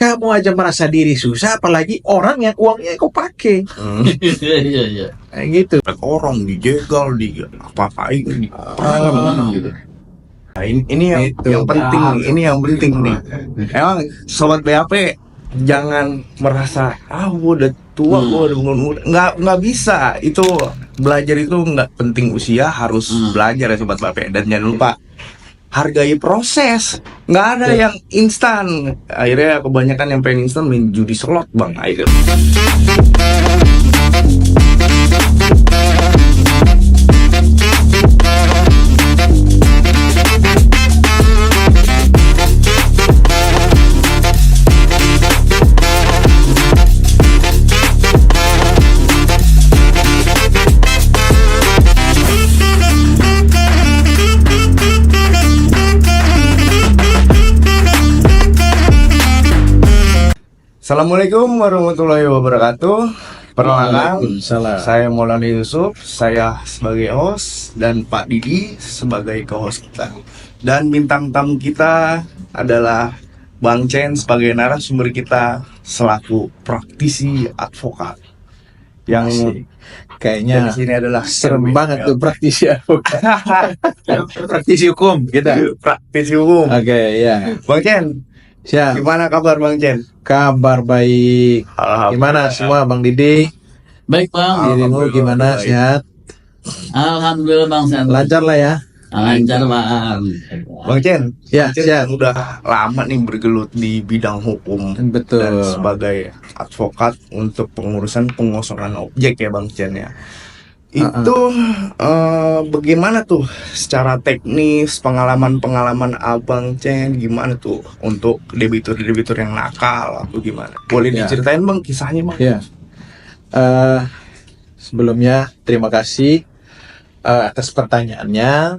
Kamu aja merasa diri susah, apalagi orang yang uangnya kau pakai. Iya. Kayak gitu. Orang dijegal, di apa-apain, gitu. Nah, ini yang penting nih, ini yang penting nih. Emang sobat BAP jangan merasa gua udah tua, gua udah muda. Nggak bisa. Itu belajar itu nggak penting usia, harus belajar ya sobat BAP. Dan jangan lupa hargai proses. Nggak ada yang instan. Akhirnya kebanyakan yang pengen instan main judi slot bang. Akhirnya. Assalamualaikum warahmatullahi wabarakatuh. Perkenalkan, Waalaikumsalam. saya Maulana Yusuf, saya sebagai host dan Pak Didi sebagai co-host kita. Dan bintang tamu kita adalah Bang Chen sebagai narasumber kita selaku praktisi advokat. Yang Kayaknya di sini adalah serem banget tuh praktisi advokat. Praktisi hukum kita. praktisi umum. Oke, ya. Bang Chen, Siap. gimana kabar Bang Chen? Kabar baik. Gimana semua Bang Didi? Baik bang. Dirimu gimana? baik. Sehat? Alhamdulillah bang. Sehat. Lancar lah ya? Lancar bang. Bang Chen, Ya, Bang Chen siap. udah lama nih bergelut di bidang hukum Betul. dan sebagai advokat untuk pengurusan pengosongan objek ya Bang Chen ya. Itu bagaimana tuh secara teknis pengalaman Abang Chen gimana tuh untuk debitur yang nakal atau gimana? Boleh Ya. diceritain Bang kisahnya Bang? Ya. Sebelumnya terima kasih atas pertanyaannya.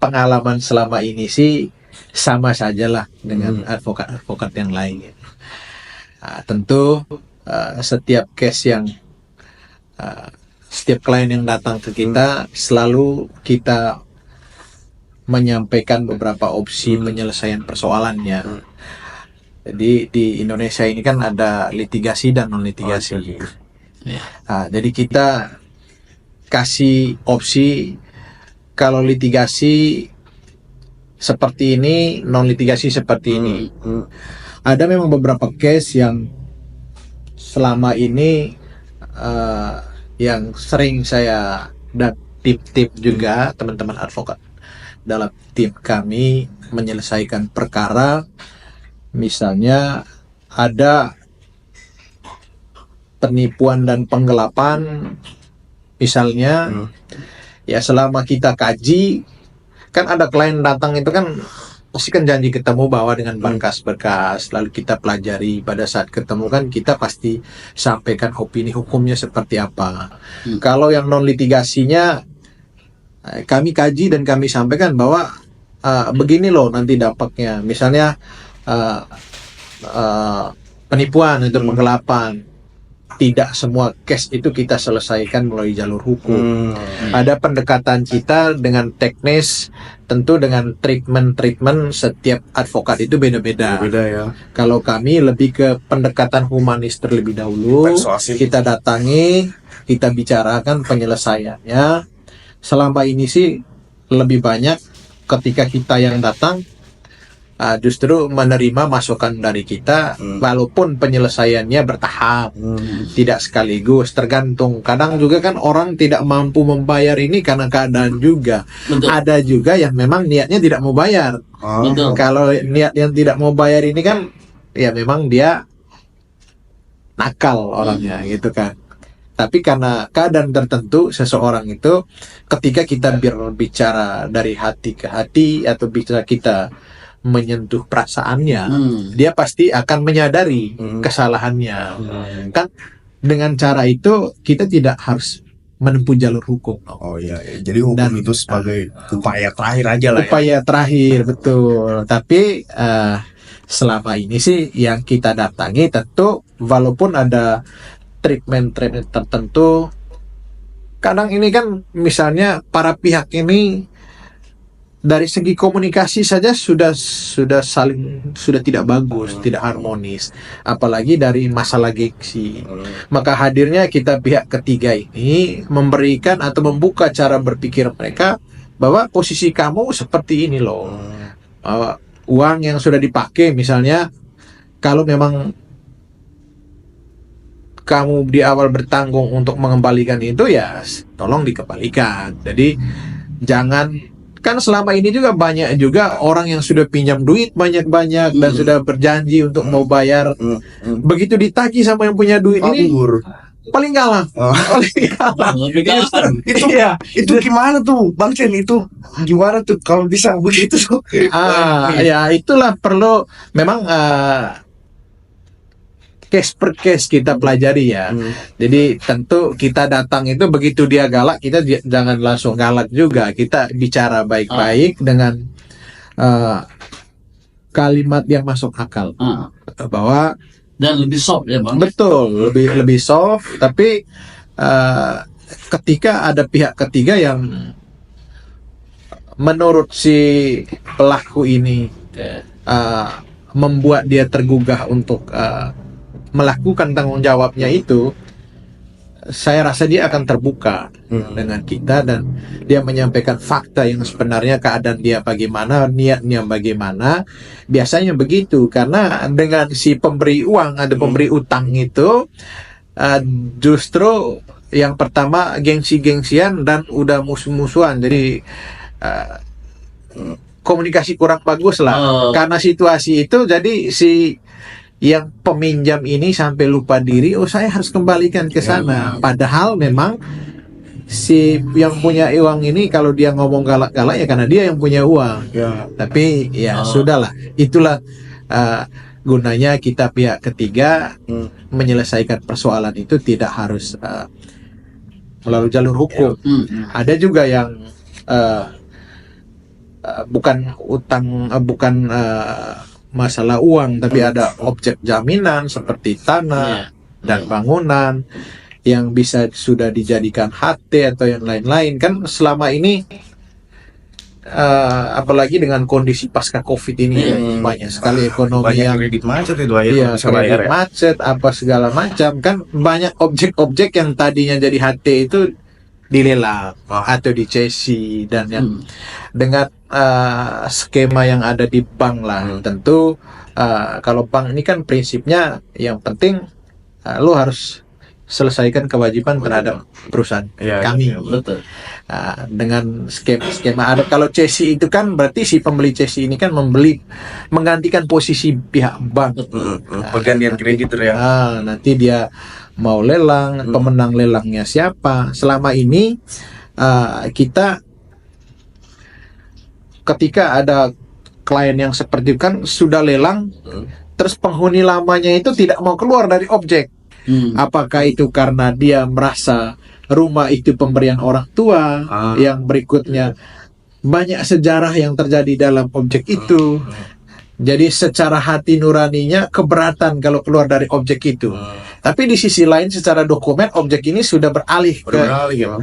Pengalaman selama ini sih sama sajalah dengan advokat-advokat yang lain. Tentu setiap case yang setiap klien yang datang ke kita selalu kita menyampaikan beberapa opsi penyelesaian persoalannya. Jadi di Indonesia ini kan ada litigasi dan non litigasi. Jadi kita kasih opsi kalau litigasi seperti ini, non litigasi seperti ini. Ada memang beberapa case yang selama ini yang sering saya dan tip juga teman-teman advokat dalam tim kami menyelesaikan perkara, misalnya ada penipuan dan penggelapan misalnya. Ya selama kita kaji, kan ada klien datang itu kan pasti kan janji ketemu bawa dengan berkas-berkas, lalu kita pelajari. Pada saat ketemu kan kita pasti sampaikan opini hukumnya seperti apa. Kalau yang non litigasinya kami kaji dan kami sampaikan bahwa begini loh nanti dampaknya, misalnya penipuan itu penggelapan. Tidak semua case itu kita selesaikan melalui jalur hukum. Ada pendekatan kita dengan teknis, tentu dengan treatment setiap advokat itu beda-beda. Beda ya. Kalau kami lebih ke pendekatan humanis terlebih dahulu. Persuasif. Kita datangi, kita bicarakan penyelesaiannya. Selama ini sih lebih banyak ketika kita yang datang justru menerima masukan dari kita, walaupun penyelesaiannya bertahap, tidak sekaligus, tergantung. Kadang juga kan orang tidak mampu membayar ini karena keadaan juga. Betul. Ada juga yang memang niatnya tidak mau bayar. Betul. Kalau niat yang tidak mau bayar ini kan, ya memang dia nakal orangnya, gitu kan. Tapi karena keadaan tertentu seseorang itu, ketika kita berbicara dari hati ke hati atau bicara kita menyentuh perasaannya, dia pasti akan menyadari kesalahannya. Kan dengan cara itu kita tidak harus menempuh jalur hukum. Oh iya, jadi hukum Dan, itu sebagai upaya terakhir aja lah ya. Upaya terakhir, betul. Tapi selama ini sih yang kita datangi tentu walaupun ada treatment tertentu, kadang ini kan misalnya para pihak ini dari segi komunikasi saja sudah tidak bagus, tidak harmonis, apalagi dari masalah gengsi. Maka hadirnya kita pihak ketiga ini memberikan atau membuka cara berpikir mereka bahwa posisi kamu seperti ini loh. Uang yang sudah dipakai misalnya, kalau memang kamu di awal bertanggung untuk mengembalikan itu, ya tolong dikembalikan. Jadi jangan, kan selama ini juga banyak juga orang yang sudah pinjam duit banyak-banyak dan sudah berjanji untuk mau bayar. Begitu ditagih sama yang punya duit ini, paling kalah. Paling kalah. Lebih gampang. Iya. Itu gimana tuh Bang Chen, itu gimana tuh kalau bisa begitu tuh? Ya itulah perlu memang case per case kita pelajari ya. Jadi tentu kita datang itu begitu dia galak, kita jangan langsung galak juga. Kita bicara baik-baik dengan kalimat yang masuk akal. Bahwa Dan lebih soft ya Bang. betul, lebih soft, tapi ketika ada pihak ketiga yang menurut si pelaku ini membuat dia tergugah untuk melakukan tanggung jawabnya itu, saya rasa dia akan terbuka dengan kita dan dia menyampaikan fakta yang sebenarnya, keadaan dia bagaimana, niatnya bagaimana. Biasanya begitu, karena dengan si pemberi uang, ada pemberi utang itu justru yang pertama gengsi-gengsian dan udah musuh-musuhan. Jadi komunikasi kurang bagus lah. Karena situasi itu, jadi si yang peminjam ini sampai lupa diri, saya harus kembalikan ke sana. Padahal memang si yang punya uang ini, kalau dia ngomong galak-galak ya karena dia yang punya uang. Tapi ya sudahlah, itulah gunanya kita pihak ketiga menyelesaikan persoalan itu tidak harus melalui jalur hukum. Ada juga yang bukan utang, bukan masalah uang, tapi ada objek jaminan seperti tanah dan bangunan yang bisa sudah dijadikan HT atau yang lain-lain. Kan selama ini apalagi dengan kondisi pasca Covid ini banyak sekali ekonomi Banyak yang kredit macet itu kredit macet apa segala macam, kan banyak objek-objek yang tadinya jadi HT itu dilelang atau dicesi, dan yang dengan skema yang ada di bank lah. Tentu kalau bank ini kan prinsipnya yang penting lo harus selesaikan kewajiban terhadap perusahaan kami. Betul. Dengan skema ada, kalau cesi itu kan berarti si pembeli cesi ini kan menggantikan posisi pihak bank. Pergantian kreditur ya. Nanti dia mau lelang, pemenang lelangnya siapa. Selama ini kita ketika ada klien yang seperti itu kan sudah lelang, terus penghuni lamanya itu tidak mau keluar dari objek. Apakah itu karena dia merasa rumah itu pemberian orang tua, yang berikutnya banyak sejarah yang terjadi dalam objek itu. Jadi secara hati nuraninya keberatan kalau keluar dari objek itu. Tapi di sisi lain secara dokumen objek ini sudah beralih ke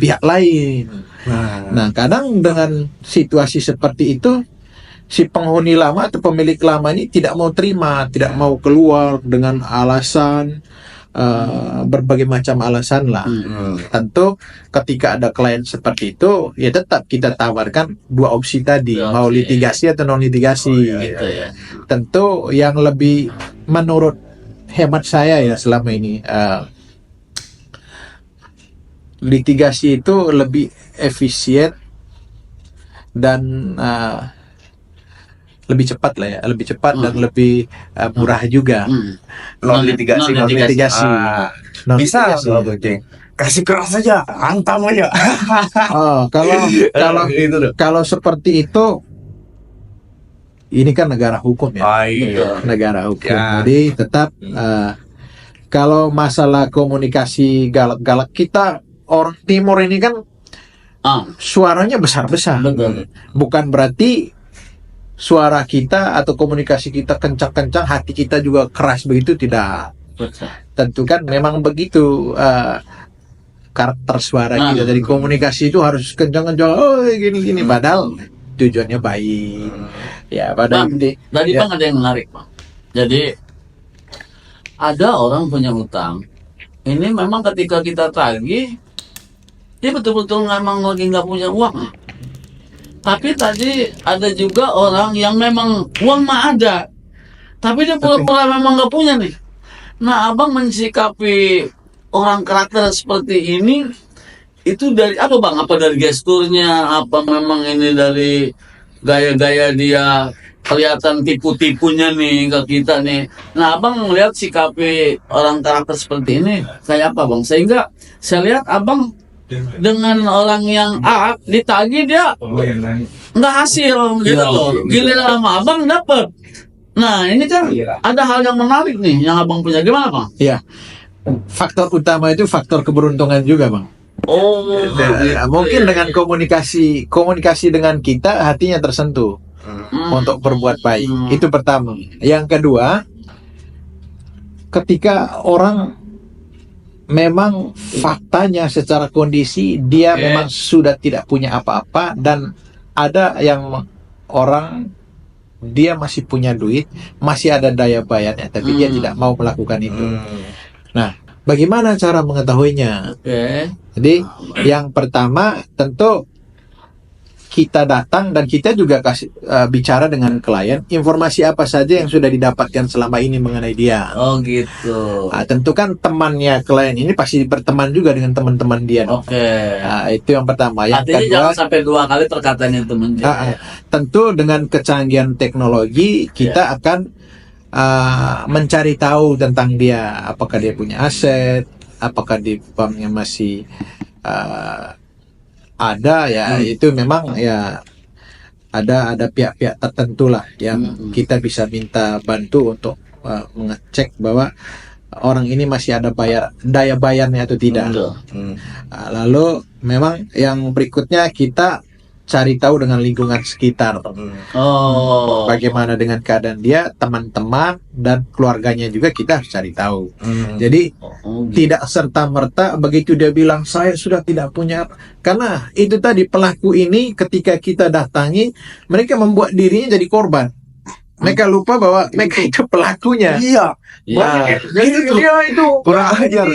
pihak lain. Nah, kadang dengan situasi seperti itu, si penghuni lama atau pemilik lama ini tidak mau terima, tidak mau keluar dengan alasan berbagai macam alasan lah. Tentu ketika ada klien seperti itu, ya tetap kita tawarkan dua opsi tadi, mau litigasi atau non litigasi. Gitu ya. Tentu yang lebih, menurut hemat saya ya selama ini, litigasi itu lebih efisien dan lebih cepat lah ya, lebih cepat dan lebih murah juga. Non litigasi. Bisa kasih keras aja, hantam aja. Kalau seperti itu, ini kan negara hukum ya. Negara hukum. Jadi tetap kalau masalah komunikasi galak-galak, kita orang timur ini kan suaranya besar-besar. Bukan berarti suara kita atau komunikasi kita kencang-kencang, hati kita juga keras begitu, tidak. Tentu kan memang begitu karakter suara kita. Jadi komunikasi itu harus kencang-kencang, gini-gini. Padahal tujuannya baik. Ya pada Bang, inti tadi ya. Bang ada yang menarik Bang. Jadi ada orang punya utang. Ini memang ketika kita tagih, dia betul-betul memang lagi nggak punya uang. Tapi tadi ada juga orang yang memang uang mah ada, tapi dia pura-pura memang nggak punya nih. Nah, abang mensikapi orang karakter seperti ini itu dari apa bang? Apa dari gesturnya? Apa memang ini dari gaya-gaya dia kelihatan tipu-tipunya nih ke kita nih? Nah, abang melihat sikapi orang karakter seperti ini kayak apa bang? Sehingga saya lihat abang dengan orang yang A ditagih dia nggak hasil gitu loh. Giliran sama abang dapet. Nah ini kan ada hal yang menarik nih yang abang punya, gimana bang? Ya, faktor utama itu faktor keberuntungan juga, Bang. Oh, Mungkin dengan komunikasi dengan kita hatinya tersentuh untuk berbuat baik. Itu pertama. Yang kedua, ketika orang memang faktanya secara kondisi dia memang sudah tidak punya apa-apa, dan ada yang orang dia masih punya duit, masih ada daya bayarnya, tapi dia tidak mau melakukan itu. Nah, bagaimana cara mengetahuinya? Oke. Jadi yang pertama tentu kita datang dan kita juga kasih bicara dengan klien informasi apa saja yang sudah didapatkan selama ini mengenai dia. Oh gitu. Tentu kan temannya klien ini pasti berteman juga dengan teman-teman dia. Oke. Itu yang pertama. Yang Artinya kedua, jangan sampai 2 kali perkataannya temen. tentu dengan kecanggihan teknologi kita akan mencari tahu tentang dia, apakah dia punya aset, apakah di banknya masih ada ya. Itu memang ya ada pihak-pihak tertentu lah yang kita bisa minta bantu untuk mengecek bahwa orang ini masih ada daya bayarnya atau tidak. Lalu memang yang berikutnya kita cari tahu dengan lingkungan sekitar. Bagaimana dengan keadaan dia, teman-teman dan keluarganya juga kita harus cari tahu. Jadi tidak serta-merta begitu dia bilang saya sudah tidak punya, karena itu tadi pelaku ini ketika kita datangi mereka membuat dirinya jadi korban. Mereka lupa bahwa mereka itu pelakunya. Iya. Jadi dia itu Kurang ajar.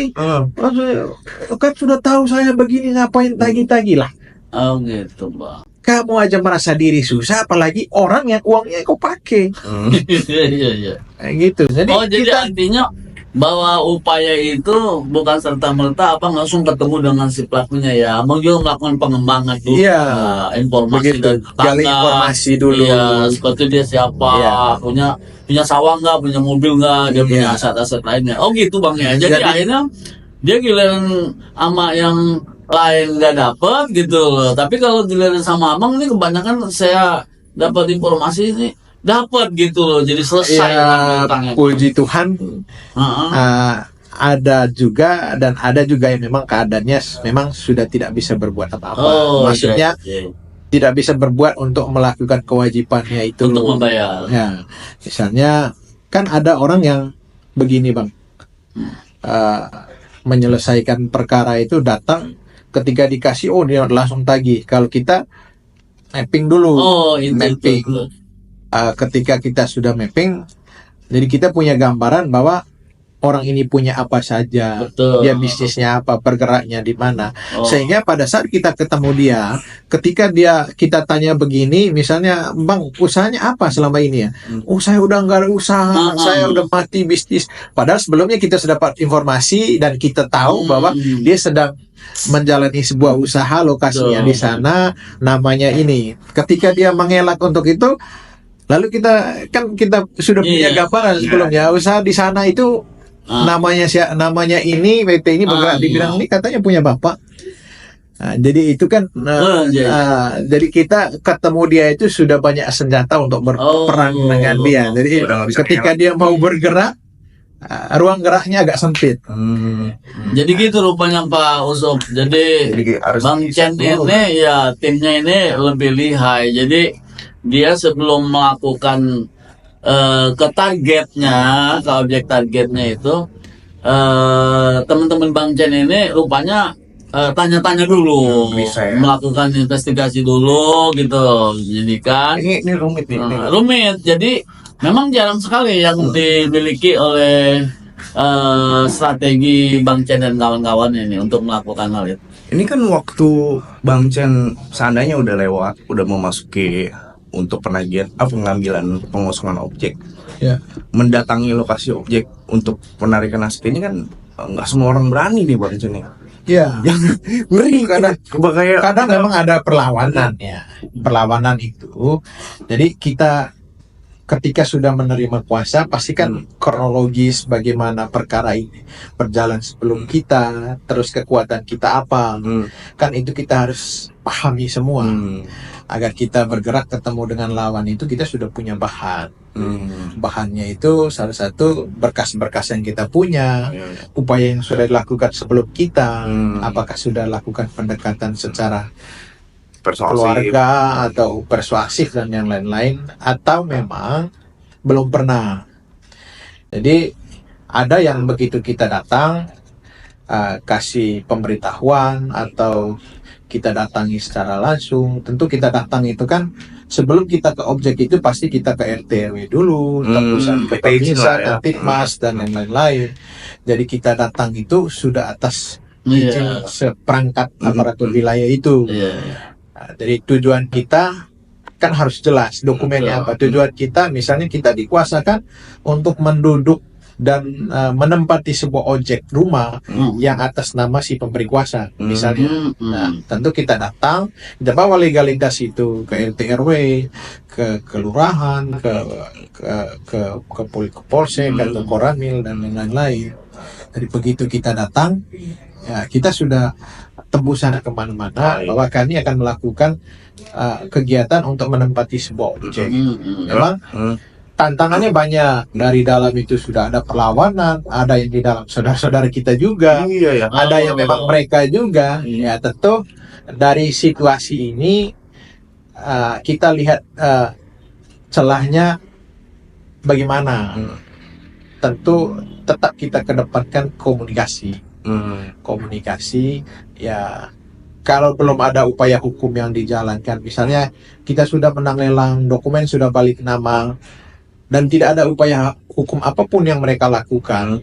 Kan sudah tahu saya begini, ngapain tagih-tagih lah. Oh gitu bang. Kamu aja merasa diri susah, apalagi orang yang uangnya kau pakai. Iya. Kayak gitu. Jadi Jadi artinya bahwa upaya itu bukan serta merta apa langsung ketemu dengan si pelakunya ya, abang juga melakukan pengembangan dulu. Iya. Informasi Begitu. dari tetangga. Gali informasi dulu. Iya, seperti dia siapa, Iya. punya sawah nggak, punya mobil nggak, dia punya aset-aset lainnya. Oh gitu bang ya. Jadi akhirnya dia giliran sama yang lain nggak dapet gitu loh. Tapi kalau giliran sama abang ini kebanyakan saya dapat informasi ini dapat gitu loh. Jadi selesai Ya, utangnya. puji Tuhan ada juga, dan ada juga yang memang keadaannya memang sudah tidak bisa berbuat apa-apa. Maksudnya iya. tidak bisa berbuat untuk melakukan kewajibannya itu. Untuk membayar. Ya, misalnya kan ada orang yang begini bang, menyelesaikan perkara itu datang, ketika dikasih dia langsung tagih. Kalau kita mapping dulu, mapping. Ketika kita sudah mapping, jadi kita punya gambaran bahwa orang ini punya apa saja, Betul. dia bisnisnya apa, bergeraknya di mana. Sehingga pada saat kita ketemu dia, ketika kita tanya begini, misalnya bang usahanya apa selama ini ya? Saya udah nggak ada usaha, saya udah mati bisnis. Padahal sebelumnya kita sudah dapat informasi dan kita tahu bahwa dia sedang menjalani sebuah usaha, lokasinya di sana, namanya ini. Ketika dia mengelak untuk itu, lalu kita sudah punya gambaran sebelumnya, usaha di sana itu namanya ini PT ini bergerak di bidang ini, katanya punya bapak. Jadi itu kan jadi kita ketemu dia itu sudah banyak senjata untuk berperang dengan dia. Jadi ketika dia mau bergerak, ruang geraknya agak sempit. Jadi gitu rupanya Pak Usop. Jadi harus Bang Chen ini ya timnya ini lebih lihai. Jadi dia sebelum melakukan ke targetnya, ke objek targetnya itu, teman-teman Bang Chen ini rupanya tanya-tanya dulu, Bisa ya. melakukan investigasi dulu gitu. Jadi kan Ini rumit nih. Ini. rumit. Jadi memang jarang sekali yang dimiliki oleh strategi Bang Chen dan kawan-kawan ini untuk melakukan hal itu. Ini kan waktu Bang Chen seandainya udah lewat, udah memasuki untuk pengambilan pengosongan objek, Ya. mendatangi lokasi objek untuk penarikan aset ini kan nggak semua orang berani nih Bang Chen ya. Ya. Ngeri Kadang- kayak Kadang memang ada perlawanan ya. Perlawanan itu. Jadi kita ketika sudah menerima kuasa pasti kan kronologis bagaimana perkara ini berjalan sebelum kita, terus kekuatan kita apa. Kan itu kita harus pahami semua. Agar kita bergerak ketemu dengan lawan itu kita sudah punya bahan. Bahannya itu salah satu berkas-berkas yang kita punya, upaya yang sudah dilakukan sebelum kita, apakah sudah lakukan pendekatan secara persuasif. keluarga atau persuasif dan yang lain-lain, atau memang belum pernah. Jadi ada yang begitu kita datang kasih pemberitahuan atau kita datangi secara langsung. Tentu kita datang itu kan sebelum kita ke objek itu pasti kita ke RT RW dulu, tembusan ke izin lah ya. Permisa, Titmas dan yang lain-lain. Jadi kita datang itu sudah atas izin seperangkat aparatur wilayah itu. Iya. Nah, jadi tujuan kita kan harus jelas dokumennya apa. Tujuan kita misalnya kita dikuasakan untuk menduduk dan menempati sebuah objek rumah yang atas nama si pemberi kuasa misalnya. Nah, tentu kita datang, kita bawa legalitas itu ke RT RW, ke kelurahan, ke polsek, ke koramil dan lain-lain. Jadi begitu kita datang, ya kita sudah tembusan kemana-mana bahwa kami akan melakukan kegiatan untuk menempati sebuah objek. Memang tantangannya banyak. Dari dalam itu sudah ada perlawanan, ada yang di dalam saudara-saudara kita juga, Iya ya. ada yang memang mereka juga. Ya tentu dari situasi ini kita lihat celahnya bagaimana. Tentu tetap kita kedepankan komunikasi. Komunikasi ya, kalau belum ada upaya hukum yang dijalankan, misalnya kita sudah menang lelang, dokumen sudah balik nama dan tidak ada upaya hukum apapun yang mereka lakukan,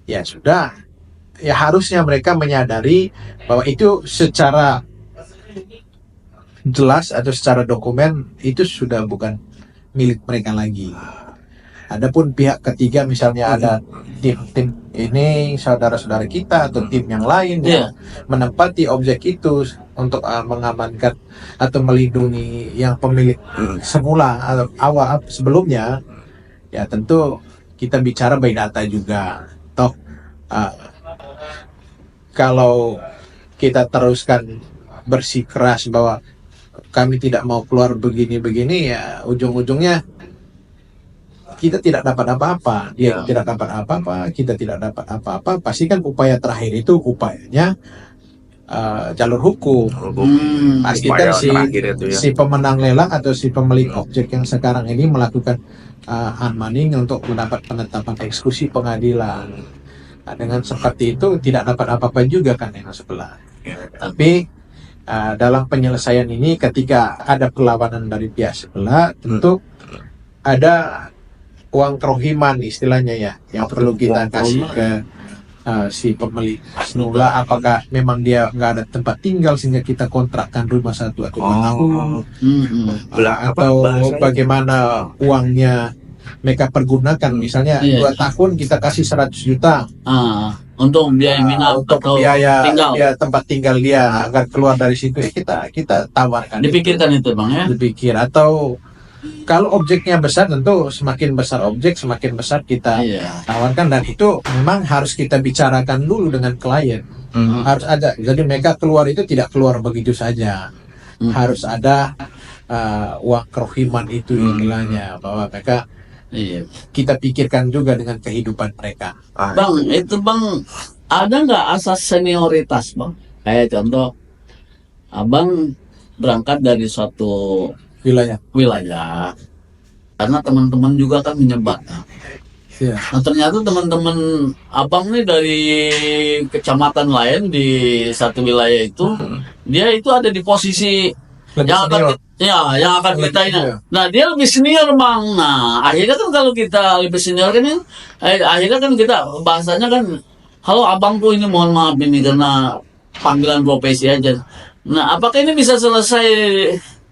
ya sudah, ya harusnya mereka menyadari bahwa itu secara jelas atau secara dokumen itu sudah bukan milik mereka lagi. Adapun pihak ketiga misalnya ada tim ini saudara-saudara kita atau tim yang lain yang menempati objek itu untuk mengamankan atau melindungi yang pemilik semula atau awal sebelumnya, ya tentu kita bicara by data juga. Toh kalau kita teruskan bersikeras bahwa kami tidak mau keluar begini-begini, ya ujung-ujungnya kita tidak dapat apa-apa, dia tidak dapat apa-apa, kita tidak dapat apa-apa. Pasti kan upaya terakhir itu upayanya jalur hukum. Pasti kan si pemenang lelang atau si pemilik objek yang sekarang ini melakukan unmanning untuk mendapat penetapan eksekusi pengadilan. Nah, dengan seperti itu tidak dapat apa-apa juga kan yang sebelah. Tapi dalam penyelesaian ini ketika ada perlawanan dari pihak sebelah, tentu ada uang kerohiman istilahnya ya, yang perlu kita kasih ke si pemilik semula. Apakah memang dia nggak ada tempat tinggal sehingga kita kontrakkan rumah 1 atau 2 tahun, atau bagaimana uangnya mereka pergunakan, misalnya 2 tahun kita kasih 100 juta untuk biaya minat untuk atau biaya tinggal. tempat tinggal dia agar keluar dari situ, kita tawarkan. Dipikirkan itu bang ya. Dipikir. Atau kalau objeknya besar, tentu semakin besar objek semakin besar kita tawarkan, dan itu memang harus kita bicarakan dulu dengan klien. Harus ada, jadi mereka keluar itu tidak keluar begitu saja. Harus ada uang kerohiman itu istilahnya, bahwa mereka kita pikirkan juga dengan kehidupan mereka. Bang, itu bang, ada nggak asas senioritas bang? Kayak contoh, abang berangkat dari suatu Wilayah. karena teman-teman juga kan menyebar. Iya. Nah ternyata teman-teman abang nih dari kecamatan lain di satu wilayah itu, dia itu ada di posisi Lebih yang akan senior. yang akan Lebih kita ini. senior. Nah dia lebih senior bang. Nah akhirnya kan kalau kita lebih senior kan, akhirnya kan kita bahasanya kan, halo abangku ini mohon maaf ini karena panggilan profesi aja. Nah apakah ini bisa selesai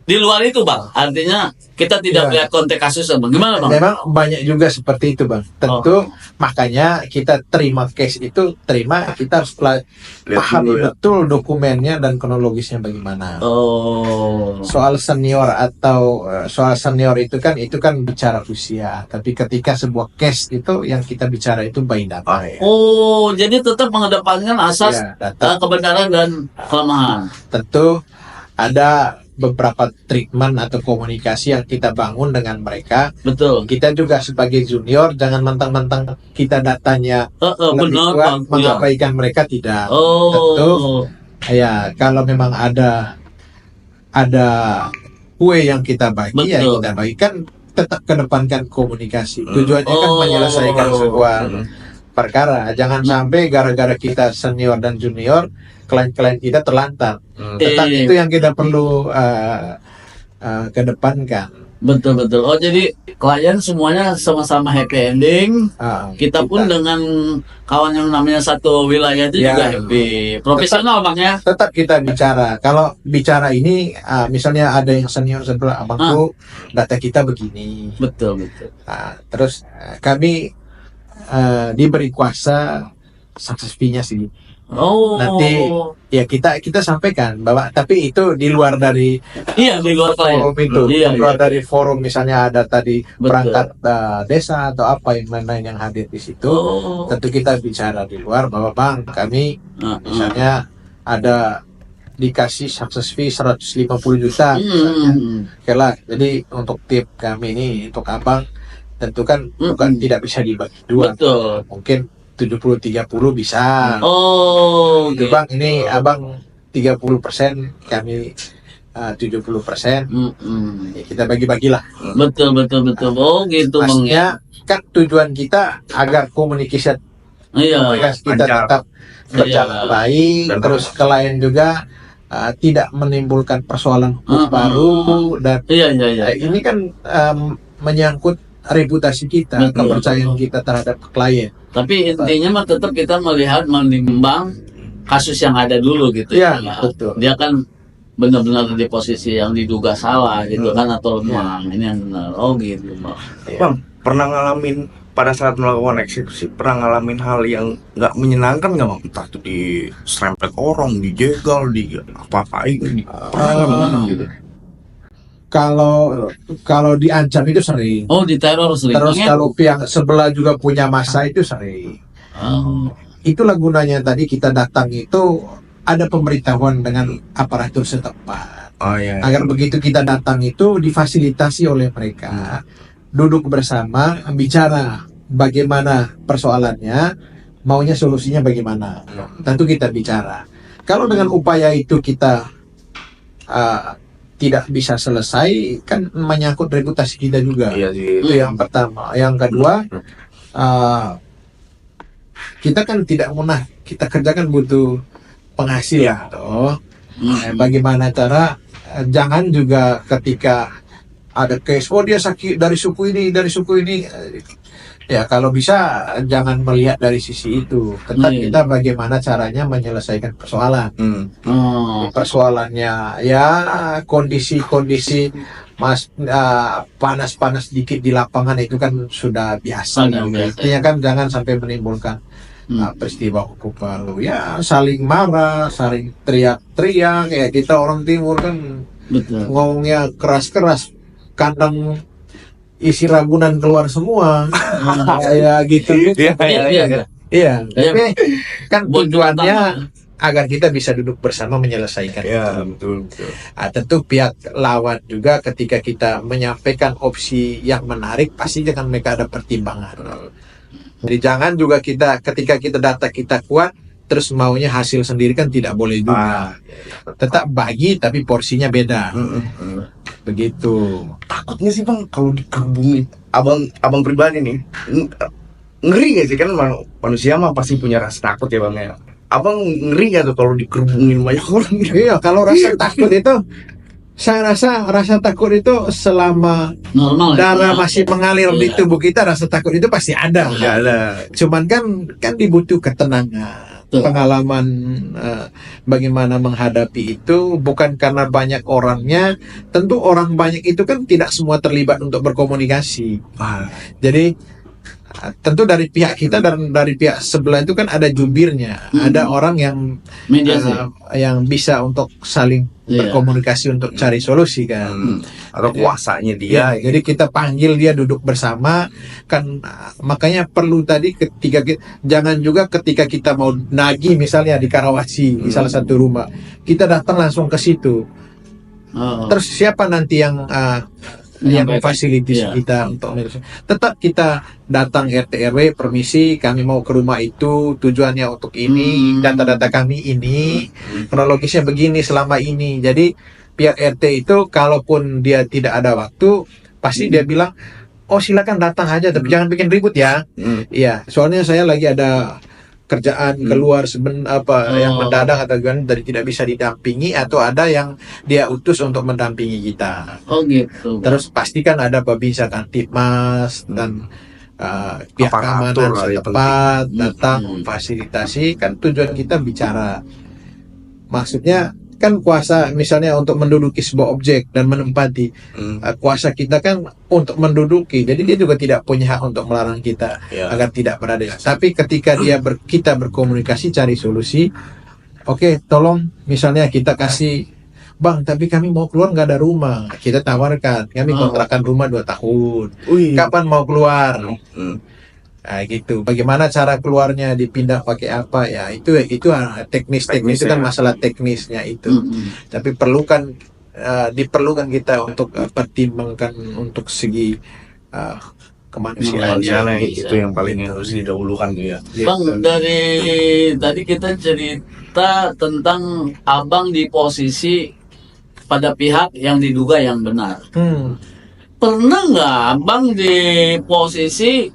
di luar itu bang? Artinya kita tidak Iya. melihat konteks kasusnya bang. Gimana bang? Memang banyak juga seperti itu bang. Tentu makanya kita terima case itu, kita harus Lihat pahami dulu ya. betul dokumennya dan kronologisnya bagaimana. Oh. Soal senior atau soal senior itu kan bicara usia. Tapi ketika sebuah case itu yang kita bicara itu by data. ya. Oh, jadi tetap mengedepankan asas Ya, data. kebenaran dan kelemahan. Tentu ada beberapa treatment atau komunikasi yang kita bangun dengan mereka. Betul. Kita juga sebagai junior jangan mentang-mentang kita datanya lebih Benar kuat bang. Iya. mengabaikan mereka, tidak. Tentu Oh. ya kalau memang ada kue yang kita bagi, ya Betul. kita bagikan, tetap kedepankan komunikasi. Tujuannya kan Oh. menyelesaikan sebuah perkara. Jangan sampai gara-gara kita senior dan junior, klien-klien kita terlantar. Tetap Eh. itu yang kita perlu kedepankan. Betul. Oh, jadi klien semuanya sama-sama happy ending. Kita pun dengan kawan yang namanya satu wilayah itu Ya. juga happy. Profesional bang ya. Tetap kita bicara. Kalau bicara ini, misalnya ada yang senior sebelah abangku, data kita begini. Betul. Terus kami diberi kuasa sukses fee-nya sih. Oh. Nanti ya kita sampaikan bahwa, tapi itu di luar dari Iya di luar klien. forum itu, Iya. di luar dari forum, misalnya ada tadi Betul. perangkat desa atau apa yang lain yang hadir di situ. Oh. Tentu kita bicara di luar bahwa bang, kami misalnya ada dikasih sukses fee 150 juta misalnya. Oke lah, jadi untuk tip kami ini, untuk abang, tentu kan bukan tidak bisa dibagi dua. Betul. Mungkin 70-30 bisa. Oh. Gitu, bang, ini abang 30%, kami 70%. Ya, kita bagi-bagilah. Betul. Oh gitu bang ya. Maksudnya kan tujuan kita agar komunikasi Iya. kita lancar. tetap berjalan Iya. baik, Dan terus klien juga tidak menimbulkan persoalan hukum baru, dan Iya. ini kan menyangkut reputasi kita, Betul. kepercayaan kita terhadap klien. Tapi intinya mah tetap kita melihat menimbang kasus yang ada dulu gitu Iya, ya. betul. Dia kan benar-benar di posisi yang diduga salah gitu kan, atau lemah. Ini yang benar. Oh gitu bang. Bang, pernah ngalamin pada saat melakukan eksekusi, pernah ngalamin hal yang nggak menyenangkan nggak bang? Entah itu di serempet orang, dijegal, di apa-apain, pernah nggak bang gitu? Kalau diancam itu sering. Oh di teror sering. Terus Bang, ya? kalau pihak sebelah juga punya masa itu sering. Oh. Itulah gunanya tadi kita datang itu ada pemberitahuan dengan aparatur setempat. Oh iya. Agar begitu kita datang itu difasilitasi oleh mereka, duduk bersama, bicara bagaimana persoalannya, maunya solusinya bagaimana. Tentu kita bicara. Kalau dengan upaya itu kita tidak bisa selesai, kan menyangkut reputasi kita juga. Iya sih. Itu yang pertama. Yang kedua, kita kan tidak pernah, kita kerjakan butuh penghasilan. Toh. Bagaimana cara, jangan juga ketika ada case, oh dia sakit dari suku ini, ya kalau bisa jangan melihat dari sisi itu. Tetap kita bagaimana caranya menyelesaikan persoalan. Oh. Persoalannya ya kondisi panas-panas dikit di lapangan itu kan sudah biasa. Sudah biasa. Intinya kan jangan sampai menimbulkan peristiwa hukum baru. Ya saling marah, saling teriak-teriak. Ya kita orang timur kan Betul. ngomongnya keras-keras, kandang isi Ragunan keluar semua. Ya gitu. Iya, tapi kan Buat tujuannya kita, agar kita bisa duduk bersama menyelesaikan. Iya, betul. Tentu pihak lawan juga ketika kita menyampaikan opsi yang menarik, pasti jangan mereka ada pertimbangan. Jadi jangan juga kita ketika kita data kita kuat, terus maunya hasil sendiri kan tidak boleh juga. Tetap bagi tapi porsinya beda. Begitu. Takutnya sih bang kalau dikebumin abang pribadi nih, ngeri gak sih kan manusia mah pasti punya rasa takut ya bang ya. Abang ngeri gak tuh kalau dikerubungin banyak orang? Iya, kalau rasa takut itu, saya rasa takut itu selama Normal. darah masih mengalir di Iya. tubuh kita, rasa takut itu pasti ada. Nggak ada. Cuman kan dibutuh ketenangan, Betul. pengalaman bagaimana menghadapi itu, bukan karena banyak orangnya. Tentu orang banyak itu kan tidak semua terlibat untuk berkomunikasi. Wah, Jadi tentu dari pihak kita dan dari pihak sebelah itu kan ada jubirnya, ada orang yang Mediasi. yang bisa untuk saling Iya. berkomunikasi untuk cari solusi kan. atau kuasanya dia. Ya, jadi kita panggil dia duduk bersama kan, makanya perlu tadi ketika jangan juga ketika kita mau nagih misalnya di Karawaci di salah satu rumah, kita datang langsung ke situ. Oh. Terus siapa nanti yang Menyampaikan. memfasilitasi Iya. kita untuk tetap kita datang RT RW, permisi kami mau ke rumah itu, tujuannya untuk ini, data-data kami ini, kronologisnya begini selama ini. Jadi pihak RT itu kalaupun dia tidak ada waktu, pasti dia bilang, oh silakan datang aja, tapi jangan bikin ribut ya. Iya, soalnya saya lagi ada kerjaan keluar yang mendadak atau gimana, dari tidak bisa didampingi, atau ada yang dia utus untuk mendampingi kita. Oh gitu. Terus pastikan ada babinsa Kamtipmas dan pihak Aparatur keamanan lah yang setempat datang Hmm. memfasilitasi. Kan tujuan kita bicara, maksudnya kan kuasa misalnya untuk menduduki sebuah objek dan menempati, kuasa kita kan untuk menduduki, jadi dia juga tidak punya hak untuk melarang kita Ya. agar tidak berada. Tapi ketika kita berkomunikasi cari solusi, oke, tolong misalnya kita kasih, bang, tapi kami mau keluar nggak ada rumah, kita tawarkan, kami kontrakan rumah 2 tahun, Wih. kapan mau keluar? Hmm. Nah, gitu. Bagaimana cara keluarnya, dipindah pakai apa ya? Itu teknis itu kan masalah teknisnya itu. Tapi diperlukan kita untuk pertimbangkan untuk segi kemanusiaan. Manusianya Bisa. itu yang paling harus didahulukan tuh ya. Bang, dari tadi kita cerita tentang abang di posisi pada pihak yang diduga yang benar. Pernah nggak abang di posisi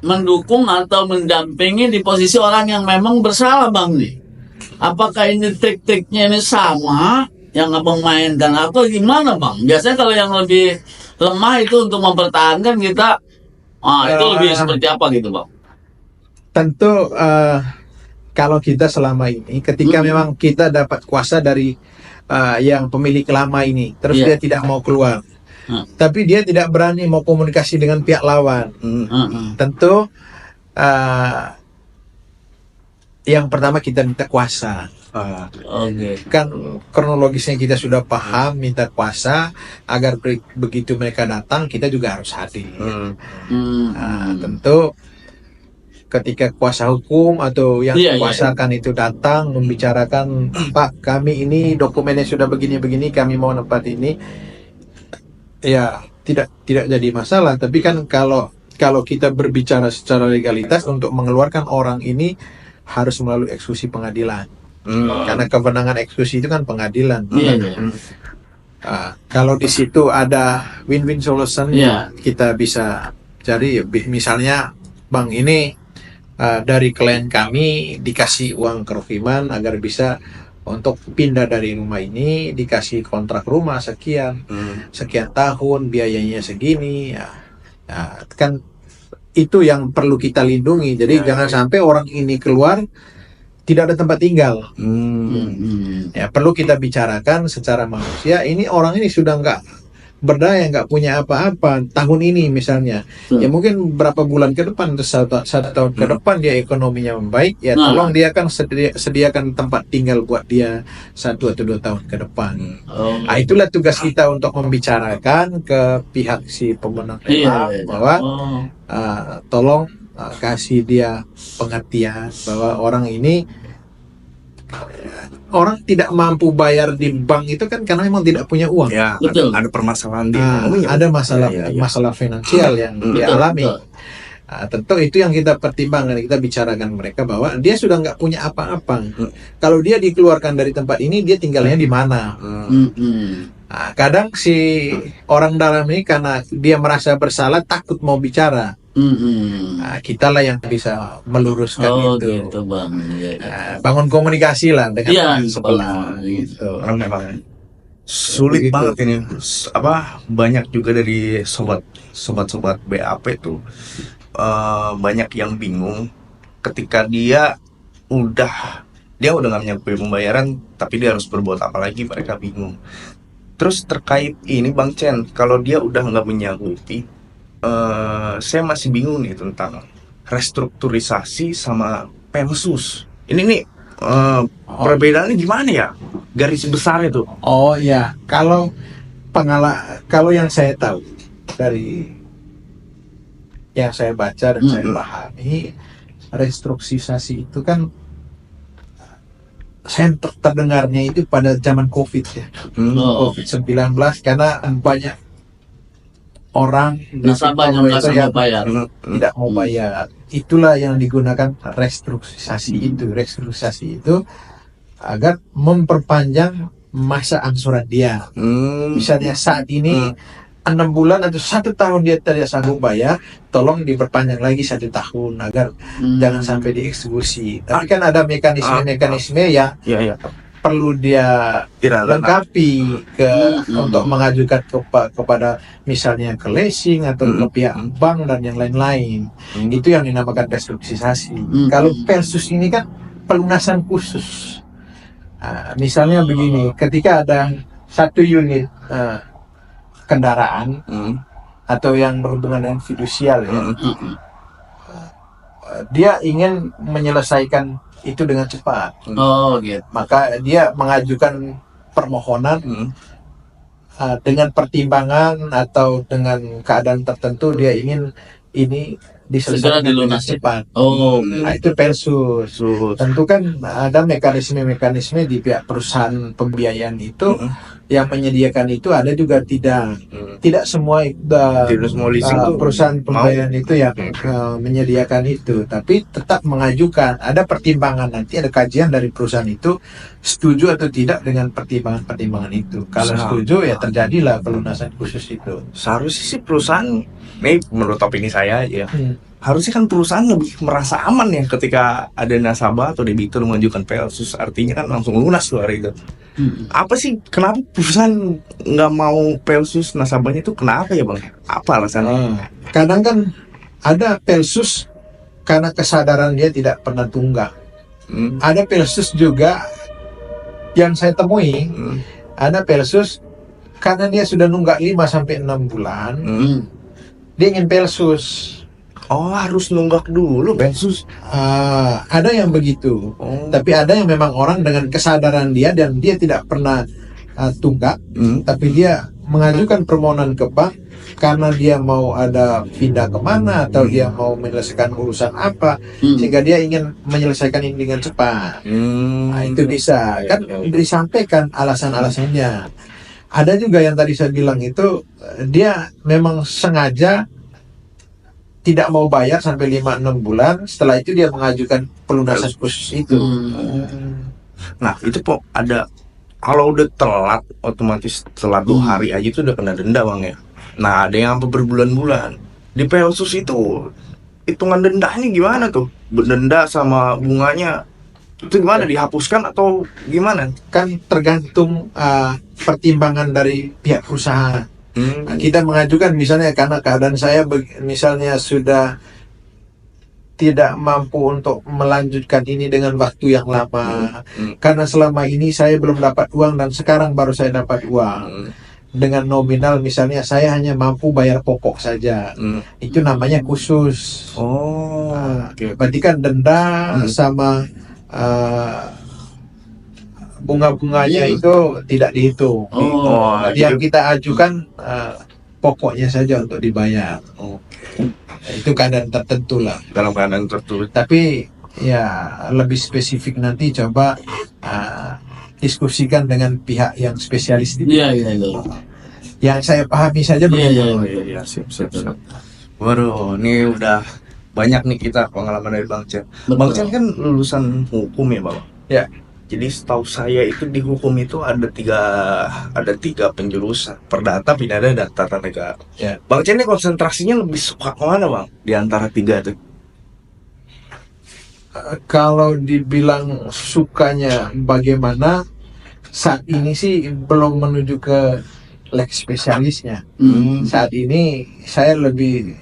mendukung atau mendampingi di posisi orang yang memang bersalah, bang nih? Apakah ini trik-triknya ini sama yang abang mainkan atau gimana, bang? Biasanya kalau yang lebih lemah itu untuk mempertahankan kita, itu lebih seperti apa gitu, bang? Tentu kalau kita selama ini, ketika memang kita dapat kuasa dari yang pemilik lama ini, terus Iya. dia tidak mau keluar, tapi dia tidak berani mau komunikasi dengan pihak lawan, tentu yang pertama kita minta kuasa. Oke. Kan kronologisnya kita sudah paham, minta kuasa agar begitu mereka datang kita juga harus hadir. Tentu ketika kuasa hukum atau yang Iya, dikuasakan itu datang membicarakan, Pak, kami ini dokumennya sudah begini-begini, kami mau tempat ini, ya tidak jadi masalah. Tapi kan kalau kita berbicara secara legalitas untuk mengeluarkan orang ini harus melalui eksekusi pengadilan. Karena kewenangan eksekusi itu kan pengadilan. Iya, iya. Kalau di situ ada win-win solution, Iya. kita bisa cari, misalnya, bang, ini dari klien kami dikasih uang kerohiman agar bisa untuk pindah dari rumah ini, dikasih kontrak rumah sekian tahun, biayanya segini, kan itu yang perlu kita lindungi. Jadi jangan sampai orang ini keluar tidak ada tempat tinggal. Ya, perlu kita bicarakan secara manusia. Ini orang ini sudah nggak berdaya, nggak punya apa-apa tahun ini misalnya. Ya mungkin berapa bulan ke depan, satu tahun ke depan dia ekonominya membaik. Ya tolong dia kan sediakan tempat tinggal buat dia 1 atau 2 tahun ke depan. Itulah tugas kita untuk membicarakan ke pihak si pemenang bahwa tolong kasih dia pengertian bahwa orang ini orang tidak mampu bayar di bank itu kan karena memang tidak punya uang. Ya, Betul. ada permasalahan di ekonomi. Ada masalah finansial yang dia alami. betul. Tentu itu yang kita pertimbangkan, kita bicarakan mereka bahwa dia sudah nggak punya apa-apa. Kalau dia dikeluarkan dari tempat ini, dia tinggalnya di mana? Kadang si orang dalam ini karena dia merasa bersalah, takut mau bicara. Nah, kita lah yang bisa meluruskan Oh itu. gitu bang. Iya, iya. Nah, bangun komunikasi lah dengan Iya, pihak sebelah gitu. Orang memang sulit Begitu. banget ini. Banyak juga dari sobat-sobat BAP tuh banyak yang bingung ketika dia udah nggak nyampe pembayaran, tapi dia harus berbuat apa lagi, mereka bingung. Terus terkait ini Bang Chen, kalau dia udah nggak menyanggupi, saya masih bingung nih tentang restrukturisasi sama Pelsus. Ini nih perbedaannya gimana ya? Garis besar itu. Oh ya, kalau yang saya tahu dari yang saya baca dan saya pahami, restrukturisasi itu kan saya terdengarnya itu pada zaman COVID ya. Oh. COVID-19 karena banyak orang Nasabah yang nggak sanggup bayar. tidak mau bayar. Itulah yang digunakan restrukturisasi itu. Restrukturisasi itu agar memperpanjang masa angsuran dia. Misalnya saat ini 6 bulan atau 1 tahun dia tidak sanggup bayar, tolong diperpanjang lagi 1 tahun agar jangan sampai dieksekusi. Tapi kan ada mekanisme-mekanisme yang Iya. perlu dia lengkapi untuk mengajukan kepada misalnya ke leasing atau ke pihak bank dan yang lain-lain. Itu yang dinamakan restrukturisasi. Kalau Pelsus ini kan pelunasan khusus. Misalnya begini, ketika ada 1 unit kendaraan atau yang berhubungan dengan fidusial ya, dia ingin menyelesaikan itu dengan cepat. Oh gitu. Maka dia mengajukan permohonan dengan pertimbangan atau dengan keadaan tertentu, dia ingin ini diselesaikan Segera dengan dilunasi. cepat. Oh. Nah, itu Pelsus. Tentu kan ada mekanisme-mekanisme di pihak perusahaan pembiayaan itu yang menyediakan itu, ada juga tidak semua leasing tuh perusahaan pembiayaan itu yang menyediakan itu, tapi tetap mengajukan, ada pertimbangan, nanti ada kajian dari perusahaan itu setuju atau tidak dengan pertimbangan-pertimbangan itu. Kalau setuju ya terjadilah pelunasan khusus itu. Seharusnya sih perusahaan, ini menurut opini saya aja, harusnya kan perusahaan lebih merasa aman ya ketika ada nasabah atau debitur mengajukan Pelsus, artinya kan langsung lunas tuh hari itu. Apa sih, kenapa perusahaan nggak mau Pelsus nasabahnya itu, kenapa ya Bang? Apa alasannya? Kadang kan ada Pelsus karena kesadaran dia tidak pernah tunggak. Ada Pelsus juga yang saya temui, ada Pelsus karena dia sudah nunggak 5-6 bulan, dia ingin Pelsus. Oh, harus nunggak dulu Pelsus. Ada yang begitu, tapi ada yang memang orang dengan kesadaran dia dan dia tidak pernah tunggak, tapi dia mengajukan permohonan ke bank karena dia mau ada pindah kemana atau dia mau menyelesaikan urusan apa, sehingga dia ingin menyelesaikan ini dengan cepat. Nah, itu bisa kan disampaikan alasan-alasannya. Ada juga yang tadi saya bilang itu, dia memang sengaja tidak mau bayar sampai 5-6 bulan, setelah itu dia mengajukan pelunasan khusus itu. Nah itu ada, kalau udah telat, otomatis telat 2 hari aja itu udah kena denda Bang ya. Nah ada yang sampai berbulan-bulan. Di Pelsus itu hitungan dendanya gimana tuh? Denda sama bunganya itu gimana, dihapuskan atau gimana? Kan tergantung pertimbangan dari pihak perusahaan. Kita mengajukan misalnya karena keadaan saya misalnya sudah tidak mampu untuk melanjutkan ini dengan waktu yang lama, karena selama ini saya belum dapat uang dan sekarang baru saya dapat uang dengan nominal, misalnya saya hanya mampu bayar pokok saja, itu namanya khusus. Berarti kan denda sama bunga-bunganya itu tidak dihitung. Yang kita ajukan pokoknya saja untuk dibayar. Itu keadaan tertentu lah. Dalam keadaan tertentu. Tapi ya lebih spesifik nanti coba diskusikan dengan pihak yang spesialis di Yang saya pahami saja begitu. Iya, siap. Waduh, ini udah banyak nih kita pengalaman dari Bang Chen. Bang Chen kan lulusan hukum ya Bang? Ya. Jadi setahu saya itu di hukum itu ada tiga penjurusan, perdata, pidana, dan tata negara. Ya. Bang Chen ini konsentrasinya lebih suka kemana bang? Di antara tiga itu? Kalau dibilang sukanya bagaimana, saat ini sih belum menuju ke leg spesialisnya. Saat ini saya lebih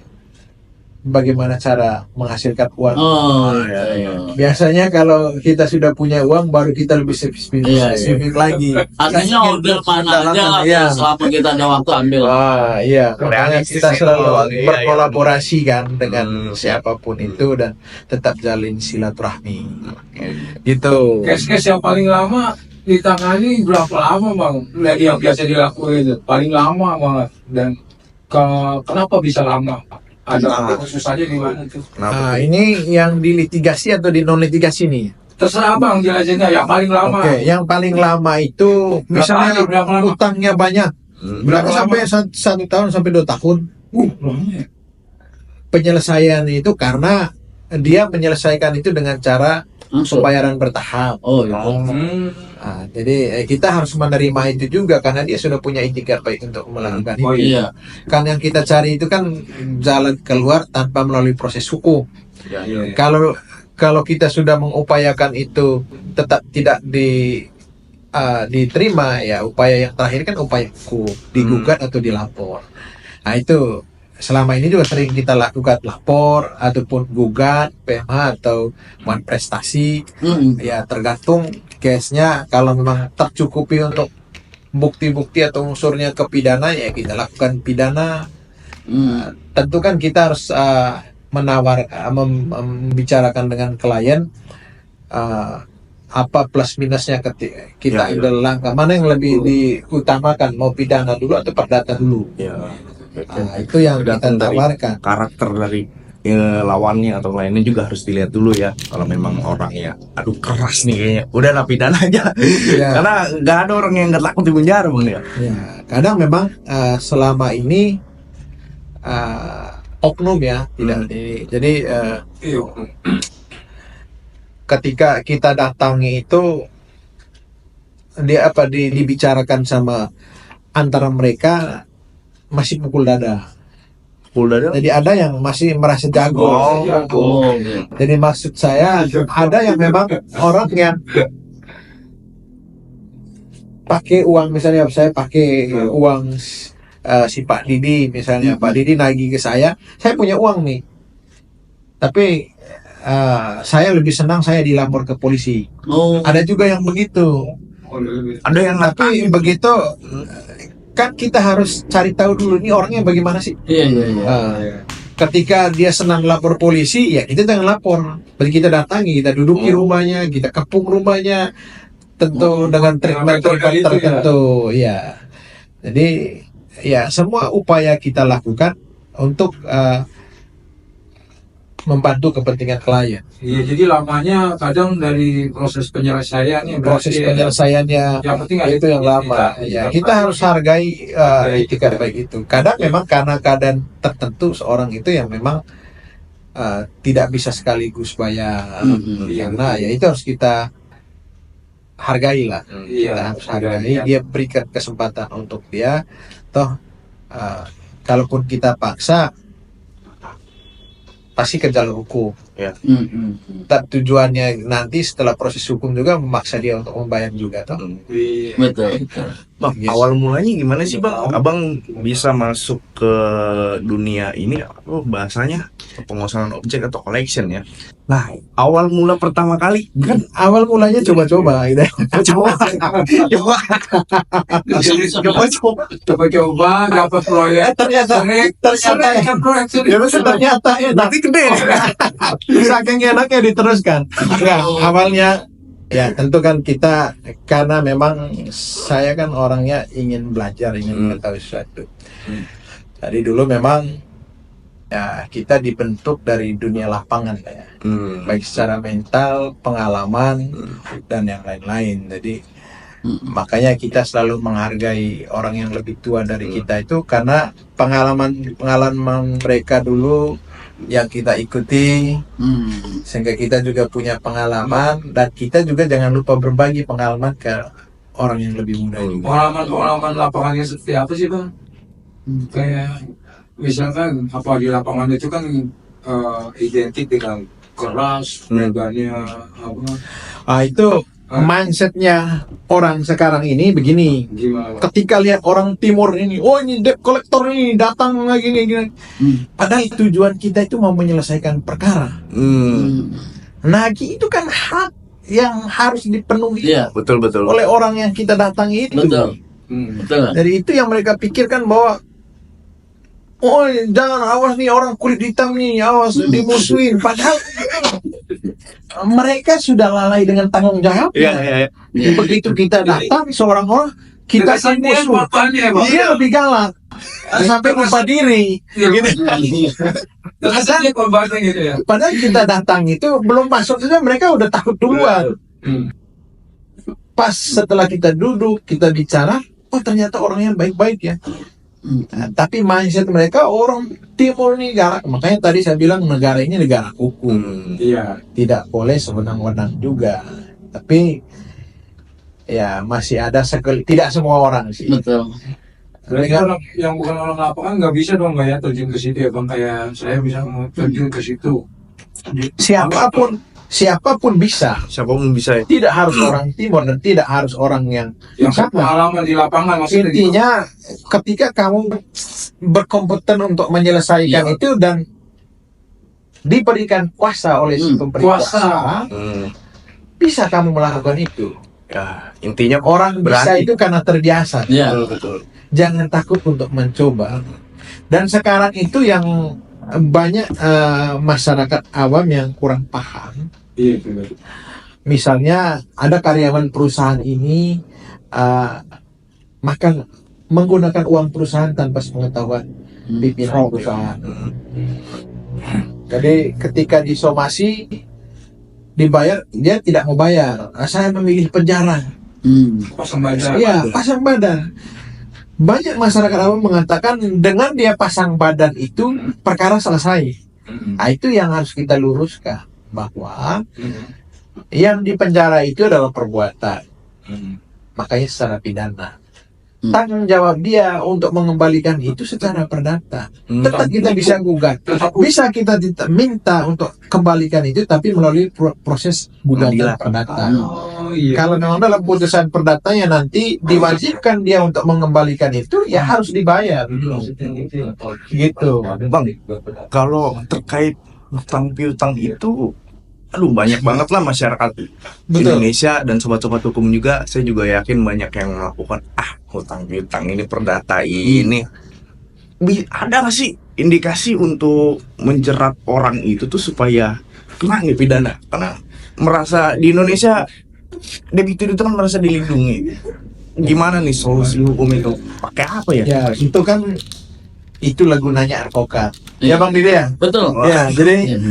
bagaimana cara menghasilkan uang. Oh, iya, iya. Biasanya kalau kita sudah punya uang, baru kita lebih spesifik, Iya, iya. spesifik lagi. Artinya order mana aja Iya. selama kita ada waktu ambil. Iya, makanya Realistis kita ya, selalu Bang. Iya, berkolaborasi kan dengan siapapun itu dan tetap jalin silaturahmi. Gitu. Case-case yang paling lama ditangani berapa lama bang? Yang biasa dilakukan itu paling lama banget. Dan kenapa bisa lama? Ada khususannya di mana tuh? Nah, ini yang di litigasi atau di non litigasi nih? Terserah bang jelasinnya yang paling lama. Oke, yang paling lama itu misalnya berapa lama? utangnya banyak, Berapa sampai satu tahun sampai 2 tahun. Lama ya? Penyelesaian itu karena dia menyelesaikan itu dengan cara Langsung. pembayaran bertahap. Oh, ya. Nah, jadi kita harus menerima itu juga karena dia sudah punya itikat baik untuk melakukan Oh, itu. Iya. Kan yang kita cari itu kan jalan keluar tanpa melalui proses hukum. Iya. Kalau kita sudah mengupayakan itu tetap tidak diterima, ya upaya yang terakhir kan upaya hukum, digugat atau dilapor. Nah itu selama ini juga sering kita lakukan, lapor ataupun gugat PMH atau prestasi. Ya tergantung case-nya. Kalau memang tercukupi untuk bukti-bukti atau unsurnya ke pidana, ya kita lakukan pidana. Tentu kan kita harus membicarakan dengan klien apa plus minusnya ketika kita Ya, ya. ambil langkah mana yang lebih diutamakan, mau pidana dulu atau perdata dulu. Ya. Nah, itu yang kita Tergantung dari tawarkan. karakter dari lawannya atau lainnya juga harus dilihat dulu ya. Kalau memang orangnya aduh keras nih kayaknya, udah lah pidana aja. Ya. Karena nggak ada orang yang nggak takut di penjara bang ya. Ya, kadang memang selama ini oknum ya tidak jadi Iya. ketika kita datangi itu dibicarakan sama antara mereka masih pukul dada. Udah Jadi ada yang masih merasa jago. Oh. Oh, iya. Jadi maksud saya ada yang memang orang yang pakai uang, misalnya saya pakai uang si Pak Didi misalnya, Pak Didi nagih ke saya punya uang nih, tapi saya lebih senang saya dilapor ke polisi. Oh, Ada juga yang begitu. Ada yang Tapi begitu kan kita harus cari tahu dulu ini orangnya bagaimana sih. iya, iya, iya. Ketika dia senang lapor polisi, ya kita jangan lapor. Berarti kita datangi, kita duduki rumahnya, kita kepung rumahnya, tentu dengan treatment itu ya. tertentu. Ya. Jadi ya semua upaya kita lakukan untuk membantu kepentingan klien. Iya, jadi lamanya kadang dari proses penyelesaiannya. Proses berarti penyelesaiannya yang penting itu yang lama. Ya, kita harus hargai etikat baik itu. Kadang memang karena keadaan tertentu seorang itu yang memang tidak bisa sekaligus bayar. Karena ya itu harus kita hargai lah. Iya, Kita harus hargai. Dia berikan kesempatan untuk dia. Toh kalaupun kita paksa pasti ke jalur hukum. Dan tujuannya nanti setelah proses hukum juga memaksa dia untuk membayar juga toh. Betul. Bang, Yes. awal mulanya gimana sih bang? Abang bisa masuk ke dunia ini, bahasanya penguasaan objek atau collection ya. Nah, awal mula pertama kali kan Awal mulanya coba-coba gitu. coba dapat proyek. Ternyata ya nanti gede. saking enaknya diteruskan. Enggak, awalnya ya tentu kan kita karena memang saya kan orangnya ingin belajar, ingin mengetahui sesuatu. Jadi dulu memang ya kita dibentuk dari dunia lapangan ya. Baik secara mental, pengalaman dan yang lain-lain. Jadi makanya kita selalu menghargai orang yang lebih tua dari kita itu karena pengalaman mereka dulu yang kita ikuti, sehingga kita juga punya pengalaman, dan kita juga jangan lupa berbagi pengalaman ke orang yang lebih muda juga. Pengalaman lapangannya seperti apa sih Bang? Kayak misalkan apa di lapangan itu kan identik dengan keras, meganya apa Itu mindsetnya orang sekarang ini begini. gimana Bang? Ketika lihat orang timur ini, oh ini debt collector ini datang lagi gini. Padahal tujuan kita itu mau menyelesaikan perkara. Nagih itu kan hak yang harus dipenuhi Iya, Betul. oleh orang yang kita datangi itu. betul. Betul. Dari itu yang mereka pikirkan bahwa oh jangan, awas nih orang kulit hitam nih, awas dimusuhin. Padahal mereka sudah lalai dengan tanggung jawab. Iya. Begitu kita datang seorang orang, kita Kesannya musuh. bapaknya Bang. Dia lebih galak sampai lupa diri. Kesannya korbannya gitu ya. Padahal kita datang itu belum masuk saja mereka udah takut duluan. Pas setelah kita duduk, kita bicara, oh ternyata orangnya baik-baik ya. Nah, tapi mindset mereka orang timur ini galak. Makanya tadi saya bilang negara ini negara hukum. Iya. Tidak boleh sewenang-wenang juga. Tapi ya masih ada tidak semua orang sih. Betul. Berarti orang yang bukan orang lapangan nggak bisa dong kayak terjun ke situ ya Bang, kayak saya bisa mau terjun ke situ. Siapapun bisa. Siapa pun bisa ya. Tidak harus orang timur dan tidak harus orang yang Yang sama. pengalaman di lapangan maksudnya. Intinya ketika kamu berkompeten untuk menyelesaikan itu dan diberikan kuasa oleh si pemberi kuasa, bisa kamu melakukan itu. Ya, intinya Orang bisa berani. itu karena terbiasa. Iya. Betul. Jangan takut untuk mencoba. Dan sekarang itu yang banyak masyarakat awam yang kurang paham. Iya, benar. Misalnya ada karyawan perusahaan ini makan menggunakan uang perusahaan tanpa sepengetahuan pimpinan perusahaan. Jadi ketika disomasi dibayar, dia tidak mau bayar. Saya memilih penjara. Pasang badan. Iya, pasang badan. Banyak masyarakat awam mengatakan dengan dia pasang badan itu perkara selesai. Nah, itu yang harus kita luruskan, bahwa yang di penjara itu adalah perbuatan. Makanya secara pidana. Tanggung jawab dia untuk mengembalikan itu secara perdata. Tetap kita bisa gugat. Bisa kita minta untuk kembalikan itu, tapi melalui proses gugatan perdata. Oh iya. Kalau memang dalam putusan perdatanya nanti diwajibkan dia untuk mengembalikan itu, ya harus dibayar. Gitu. Bang, kalau terkait hutang piutang itu, aduh banyak banget lah masyarakat Indonesia dan sobat-sobat hukum juga. Saya juga yakin banyak yang melakukan hutang piutang ini perdata ini. Ada nggak sih indikasi untuk menjerat orang itu tuh supaya kena nih pidana? Karena merasa di Indonesia debitur itu kan merasa dilindungi. Gimana nih solusi hukum itu? Pakai apa ya? Ya, itu kan itulah gunanya advokat. Ya Bang Dide ya? Betul. Ya, jadi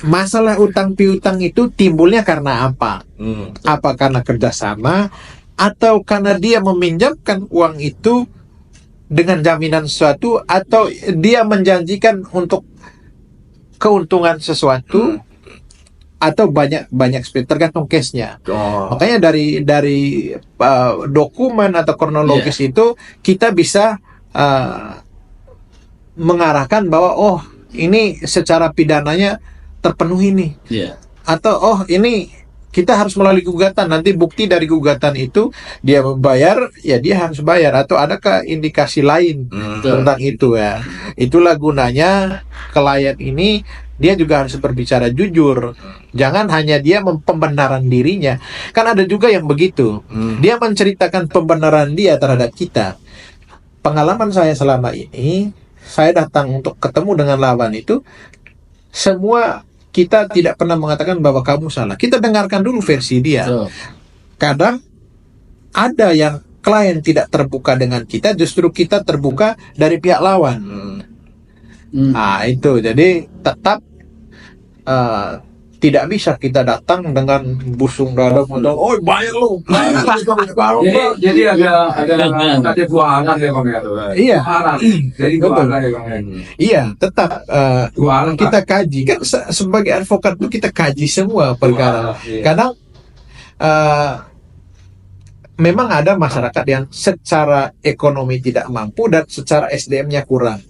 masalah utang piutang itu timbulnya karena apa? Apa karena kerjasama atau karena dia meminjamkan uang itu dengan jaminan sesuatu, atau dia menjanjikan untuk keuntungan sesuatu, atau banyak tergantung case-nya. Makanya dari dokumen atau kronologis itu kita bisa mengarahkan bahwa oh ini secara pidananya terpenuhi nih. Atau ini kita harus melalui gugatan, nanti bukti dari gugatan itu dia membayar, ya dia harus bayar, atau adakah indikasi lain tentang itu ya. Itulah gunanya klien ini dia juga harus berbicara jujur. Jangan hanya dia pembenaran dirinya. Kan ada juga yang begitu. Dia menceritakan pembenaran dia terhadap kita. Pengalaman saya selama ini, saya datang untuk ketemu dengan lawan itu, semua kita tidak pernah mengatakan bahwa kamu salah. Kita dengarkan dulu versi dia. Kadang ada yang klien tidak terbuka dengan kita, justru kita terbuka dari pihak lawan. Nah itu, jadi tetap tidak bisa kita datang dengan busung dada modal, oh bayar lu. Jadi ada dua arah ya Bang ya. Iya. Dua arah. Jadi dua Betul. arah ya Bang ya. Iya, tetap Dua arah kita kaji kan sebagai advokat itu kita kaji semua perkara. Iya. Kadang memang ada masyarakat yang secara ekonomi tidak mampu dan secara SDM-nya kurang.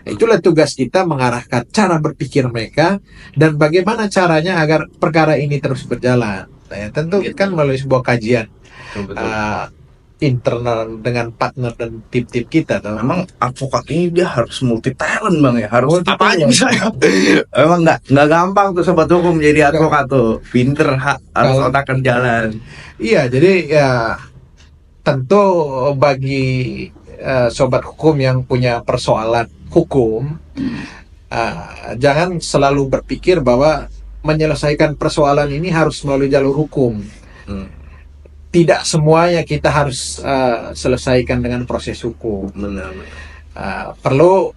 Itulah tugas kita mengarahkan cara berpikir mereka dan bagaimana caranya agar perkara ini terus berjalan. Nah, ya, tentu kan melalui sebuah kajian internal dengan partner dan tim-tim kita. Toh. Memang advokat ini dia harus multi talent Bang ya, harus Multi apa aja talent. bisa ya. Memang nggak gampang tuh sobat hukum jadi advokat tuh, pinter harus Kalau- otakkan jalan. Iya, jadi ya tentu bagi sobat hukum yang punya persoalan hukum, jangan selalu berpikir bahwa menyelesaikan persoalan ini harus melalui jalur hukum. Tidak semuanya kita harus selesaikan dengan proses hukum. Benar. Perlu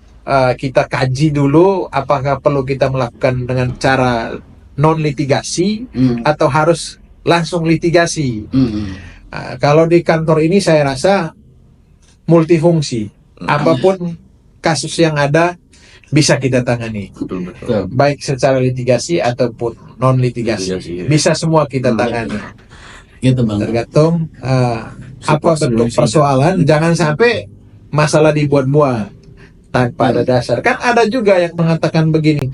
kita kaji dulu apakah perlu kita melakukan dengan cara non litigasi atau harus langsung litigasi. Kalau di kantor ini saya rasa multifungsi. Apapun kasus yang ada bisa kita tangani. Betul. Baik secara litigasi ataupun non litigasi. Litigasi, ya. Bisa semua kita tangani. Gitu Bang. Tergantung apa bentuk solusi. persoalan. Jangan sampai masalah dibuat-buat tanpa ada dasar. Kan ada juga yang mengatakan begini,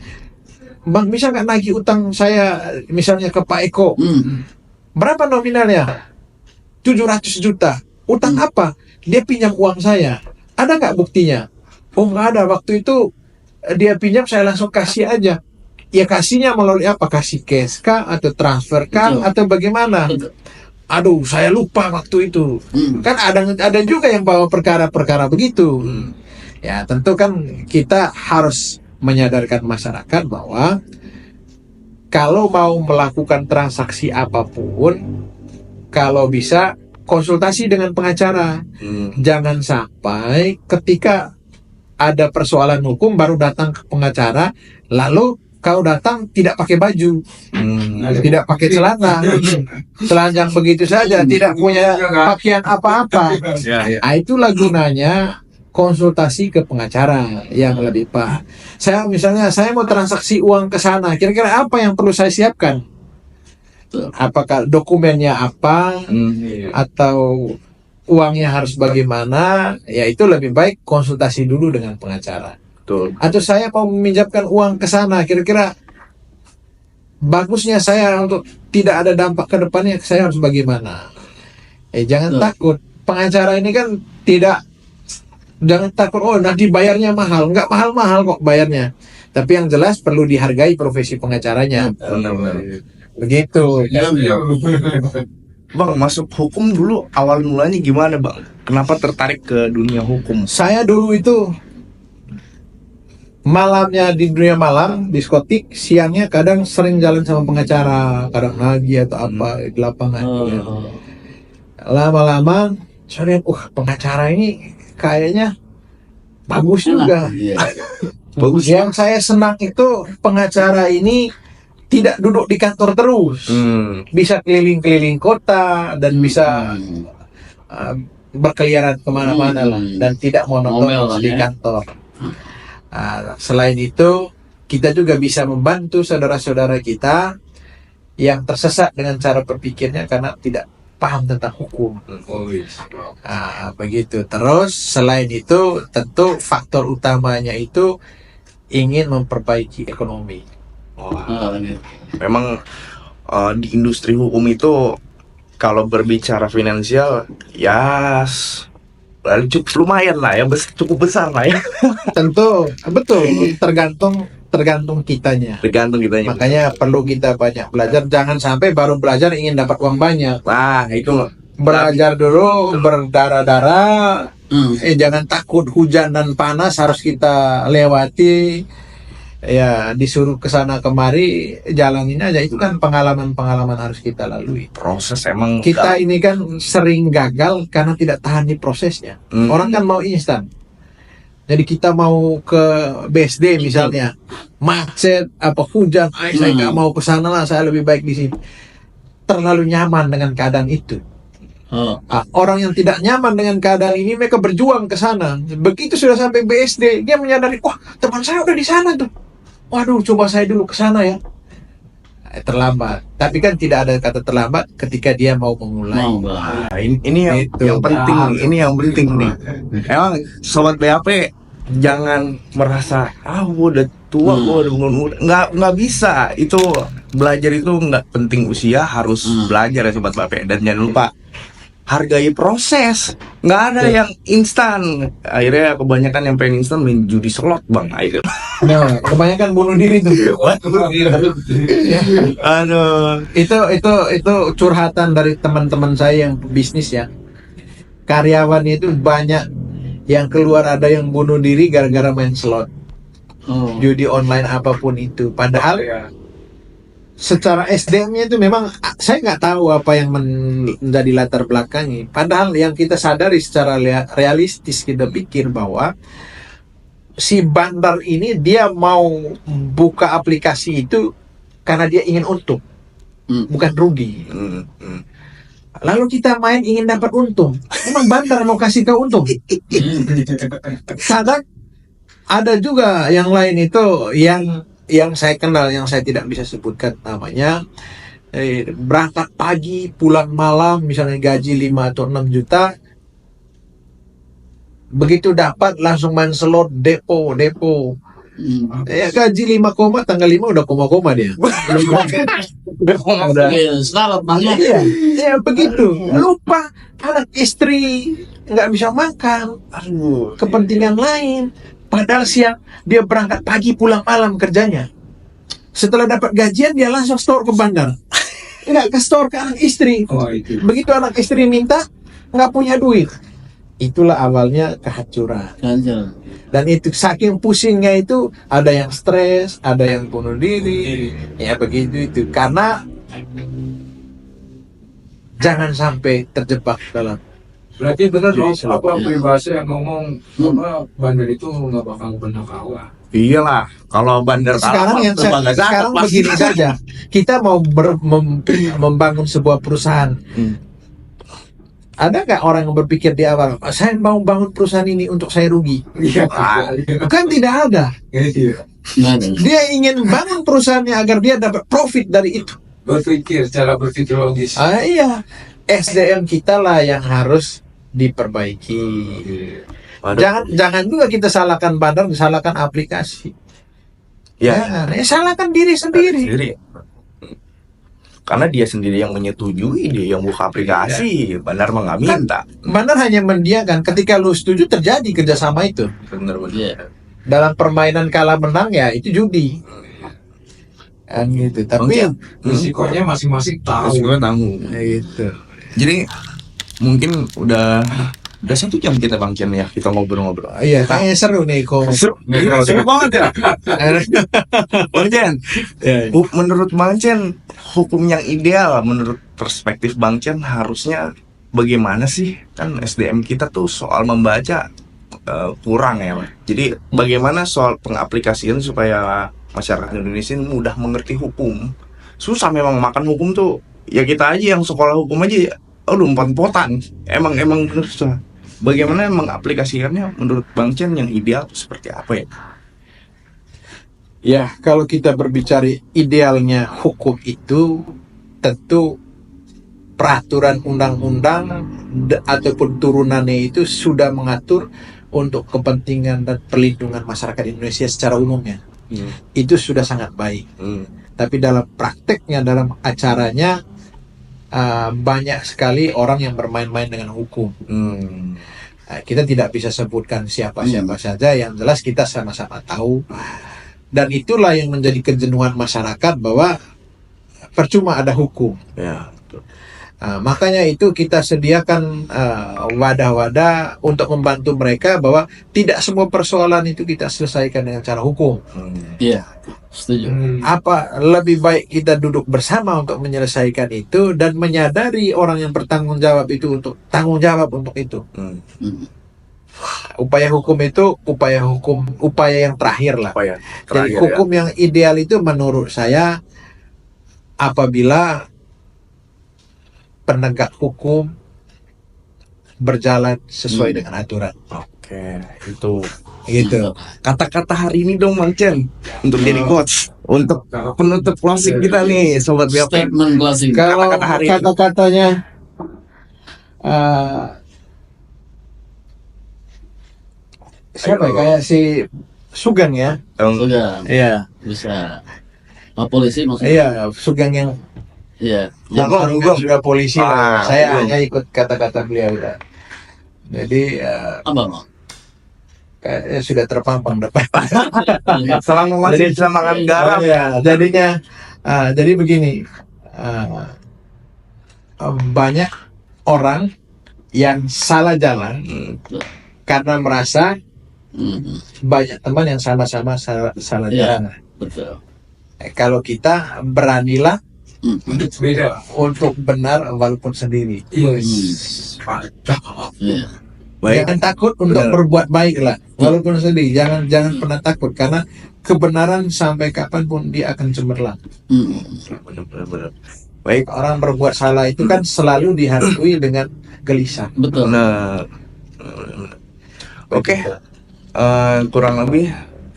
Bang bisa nggak nagih utang saya misalnya ke Pak Eko? Berapa nominalnya? 700 juta. Utang apa? Dia pinjam uang saya. Ada nggak buktinya? Oh nggak ada. Waktu itu dia pinjam saya langsung kasih aja. Ya kasihnya melalui apa? Kasih cash kah? Atau transfer kah? Betul. Atau bagaimana? Betul. Aduh saya lupa waktu itu. Kan ada juga yang bawa perkara-perkara begitu. Ya tentu kan kita harus menyadarkan masyarakat bahwa kalau mau melakukan transaksi apapun, kalau bisa konsultasi dengan pengacara. Jangan sampai ketika ada persoalan hukum baru datang ke pengacara, lalu kau datang tidak pakai baju, tidak pakai celana, telanjang begitu saja, tidak punya pakaian apa-apa. Ya. Nah, itulah gunanya konsultasi ke pengacara yang lebih paham. Saya misalnya saya mau transaksi uang ke sana, kira-kira apa yang perlu saya siapkan? Apakah dokumennya apa atau uangnya harus bagaimana? Ya itu lebih baik konsultasi dulu dengan pengacara. Betul. Atau saya mau meminjamkan uang ke sana, kira-kira bagusnya saya untuk tidak ada dampak ke depannya, saya harus bagaimana? Jangan takut. Pengacara ini kan jangan takut, oh nanti bayarnya mahal. Nggak mahal-mahal kok bayarnya. Tapi yang jelas perlu dihargai profesi pengacaranya. Benar. Begitu. Bang, masuk hukum dulu awal mulanya gimana Bang? Kenapa tertarik ke dunia hukum? Saya dulu itu malamnya di dunia malam, diskotik, siangnya kadang sering jalan sama pengacara, kadang lagi atau apa di lapangan. Lama-lama saya lihat, pengacara ini kayaknya bagus juga. Bagus. Yang saya senang itu pengacara ini tidak duduk di kantor terus, bisa keliling-keliling kota dan bisa berkeliaran kemana-mana lah, dan tidak monoton Ngomel, di ya. kantor. Selain itu, kita juga bisa membantu saudara-saudara kita yang tersesat dengan cara berpikirnya karena tidak paham tentang hukum. Begitu. Terus selain itu, tentu faktor utamanya itu ingin memperbaiki ekonomi. Memang di industri hukum itu kalau berbicara finansial ya lumayan lah ya, cukup besar lah ya. Tentu betul, tergantung kitanya. Tergantung kitanya. Makanya perlu kita banyak belajar. Jangan sampai baru belajar ingin dapat uang banyak. Nah itu Belajar dulu berdarah-darah. Jangan takut hujan dan panas harus kita lewati. Ya disuruh ke sana kemari, jalanin aja. Itu kan pengalaman-pengalaman harus kita lalui. proses emang Kita ini kan sering gagal karena tidak tahan di prosesnya. Orang kan mau instan. Jadi kita mau ke BSD misalnya, macet, apa hujan, saya nggak mau ke sana lah, saya lebih baik di sini. Terlalu nyaman dengan keadaan itu. Orang yang tidak nyaman dengan keadaan ini, mereka berjuang ke sana. Begitu sudah sampai BSD, dia menyadari, wah teman saya udah di sana tuh. Waduh, coba saya dulu ke sana ya. Terlambat. Tapi kan tidak ada kata terlambat ketika dia mau memulai. Nah, ini yang Itu. yang penting nih. Ini yang penting nih. Emang sobat BAP jangan merasa gua udah tua, gua udah muda. Nggak bisa. Itu belajar itu nggak penting usia, harus belajar ya sobat BAP. Dan jangan lupa hargai proses. Nggak ada yang instan. Akhirnya kebanyakan yang pengen instan main judi slot bang. Akhirnya. Nah, kebanyakan bunuh diri tuh. Aduh. Itu curhatan dari teman-teman saya yang bisnis ya. Karyawan itu banyak yang keluar, ada yang bunuh diri gara-gara main slot, judi online apapun itu. Padahal secara SDM-nya itu memang saya nggak tahu apa yang menjadi latar belakangnya. Padahal yang kita sadari secara realistis, kita pikir bahwa si bandar ini dia mau buka aplikasi itu karena dia ingin untung, bukan rugi. Lalu kita main ingin dapat untung. Memang bandar mau kasih kau untung. Kadang ada juga yang lain itu yang saya kenal, yang saya tidak bisa sebutkan namanya, berangkat pagi pulang malam, misalnya gaji 5 atau 6 juta, begitu dapat langsung main slot, depo. Ya gaji 5 koma, tanggal 5 udah koma dia. Selamat banyak. Iya, begitu. Lupa anak istri nggak bisa makan, kepentingan lain. Padahal siang dia berangkat pagi pulang malam kerjanya. Setelah dapat gajian dia langsung store ke bandar. Nggak ke store ke anak istri. Begitu anak istri minta, nggak punya duit. Itulah awalnya kehancuran. Dan itu saking pusingnya itu, ada yang stres, ada yang bunuh diri. Ya begitu itu. Karena jangan sampai terjebak dalam. Berarti benar dong Jadi, apa peribahasa yang ngomong apa bandar itu nggak bakal pernah kalah. Iyalah, kalau bandar Sekarang yang sekarang begini saja. Kita mau membangun sebuah perusahaan. Ada nggak orang yang berpikir di awal, saya mau bangun perusahaan ini untuk saya rugi? Kan tidak ada. Dia ingin bangun perusahaannya agar dia dapat profit dari itu. Cara berpikir logis. Iya, SDM kita lah yang harus diperbaiki. Jangan juga kita salahkan bandar, salahkan aplikasi. Ya, salahkan diri sendiri. Karena dia sendiri yang menyetujui, dia yang buka aplikasi. Bandar mah nggak minta. Bandar hanya mendiakan. Ketika lu setuju, terjadi kerjasama itu. Bener-bener. Dalam permainan kalah menang ya itu judi. Kan gitu. Tapi Risikonya masing-masing tahu. Gue tahu. gitu. Jadi mungkin udah 1 jam kita Bang Chen ya, kita ngobrol-ngobrol. Iya, kayaknya seru nih kok. Seru banget ya. Bang Chen, menurut Bang Chen, hukum yang ideal menurut perspektif Bang Chen harusnya bagaimana sih? Kan SDM kita tuh soal membaca kurang ya, Bang. Jadi bagaimana soal pengaplikasian supaya masyarakat Indonesia mudah mengerti hukum? Susah memang makan hukum tuh. Ya kita aja yang sekolah hukum aja, empot-empotan. Emang bener susah. Bagaimana mengaplikasikannya menurut Bang Chen yang ideal itu seperti apa ya? Ya, kalau kita berbicara idealnya hukum itu, tentu peraturan undang-undang ataupun turunannya itu sudah mengatur untuk kepentingan dan perlindungan masyarakat Indonesia secara umumnya. Itu sudah sangat baik. Tapi dalam prakteknya, dalam acaranya, banyak sekali orang yang bermain-main dengan hukum. Kita tidak bisa sebutkan siapa-siapa saja, yang jelas kita sama-sama tahu. Dan itulah yang menjadi kejenuhan masyarakat, bahwa percuma ada hukum. Ya. Makanya itu kita sediakan wadah-wadah untuk membantu mereka, bahwa tidak semua persoalan itu kita selesaikan dengan cara hukum. Iya, setuju. Apa lebih baik kita duduk bersama untuk menyelesaikan itu, dan menyadari orang yang bertanggung jawab itu untuk tanggung jawab untuk itu. upaya hukum itu upaya yang terakhir lah. Apa ya? Jadi Terakhir, hukum yang ideal itu menurut saya apabila penegak hukum berjalan sesuai dengan aturan. Oke, itu Gitu. kata-kata hari ini dong Mang Chen untuk jadi coach untuk penutup closing kita nih sobat BAP. Statement closing. Kalau Kata-kata hari ini. kata-katanya siapa ya? Kayak si Sugeng ya? Sudah Iya. bisa. Polisi maksudnya? Iya, Sugeng yang Iya. Gugong sudah polisi lah. Ah, Saya Gugong. hanya ikut kata-kata beliau ya. Jadi Apa mau? kayaknya sudah terpampang depan. Selama masih bisa makan garam. Ya, jadinya jadi begini, banyak orang yang salah jalan karena merasa banyak teman yang sama-sama salah Iya. jalan. Betul. Kalau kita beranilah Beda. untuk benar walaupun sendiri. Yes. Mantap. Iya. Baik. Jangan takut untuk Benar. berbuat baik lah, walaupun sedih. Jangan pernah takut karena kebenaran sampai kapanpun dia akan cemerlang. Benar-benar. Baik. Orang berbuat salah itu kan selalu dihantui dengan gelisah. Betul. Nah, oke. Kurang lebih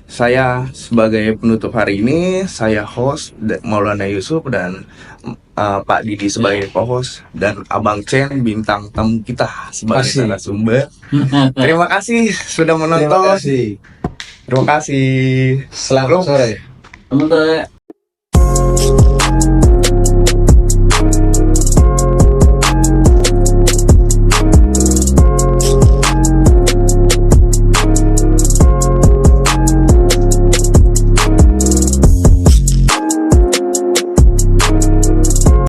saya sebagai penutup hari ini, saya host Maulana Yusuf dan Pak Didi sebagai co-host dan Abang Chen bintang tamu kita sebagai Kasih. narasumber. Terima kasih sudah Terima menonton. kasih. Terima kasih. Selamat sore. Teman-teman,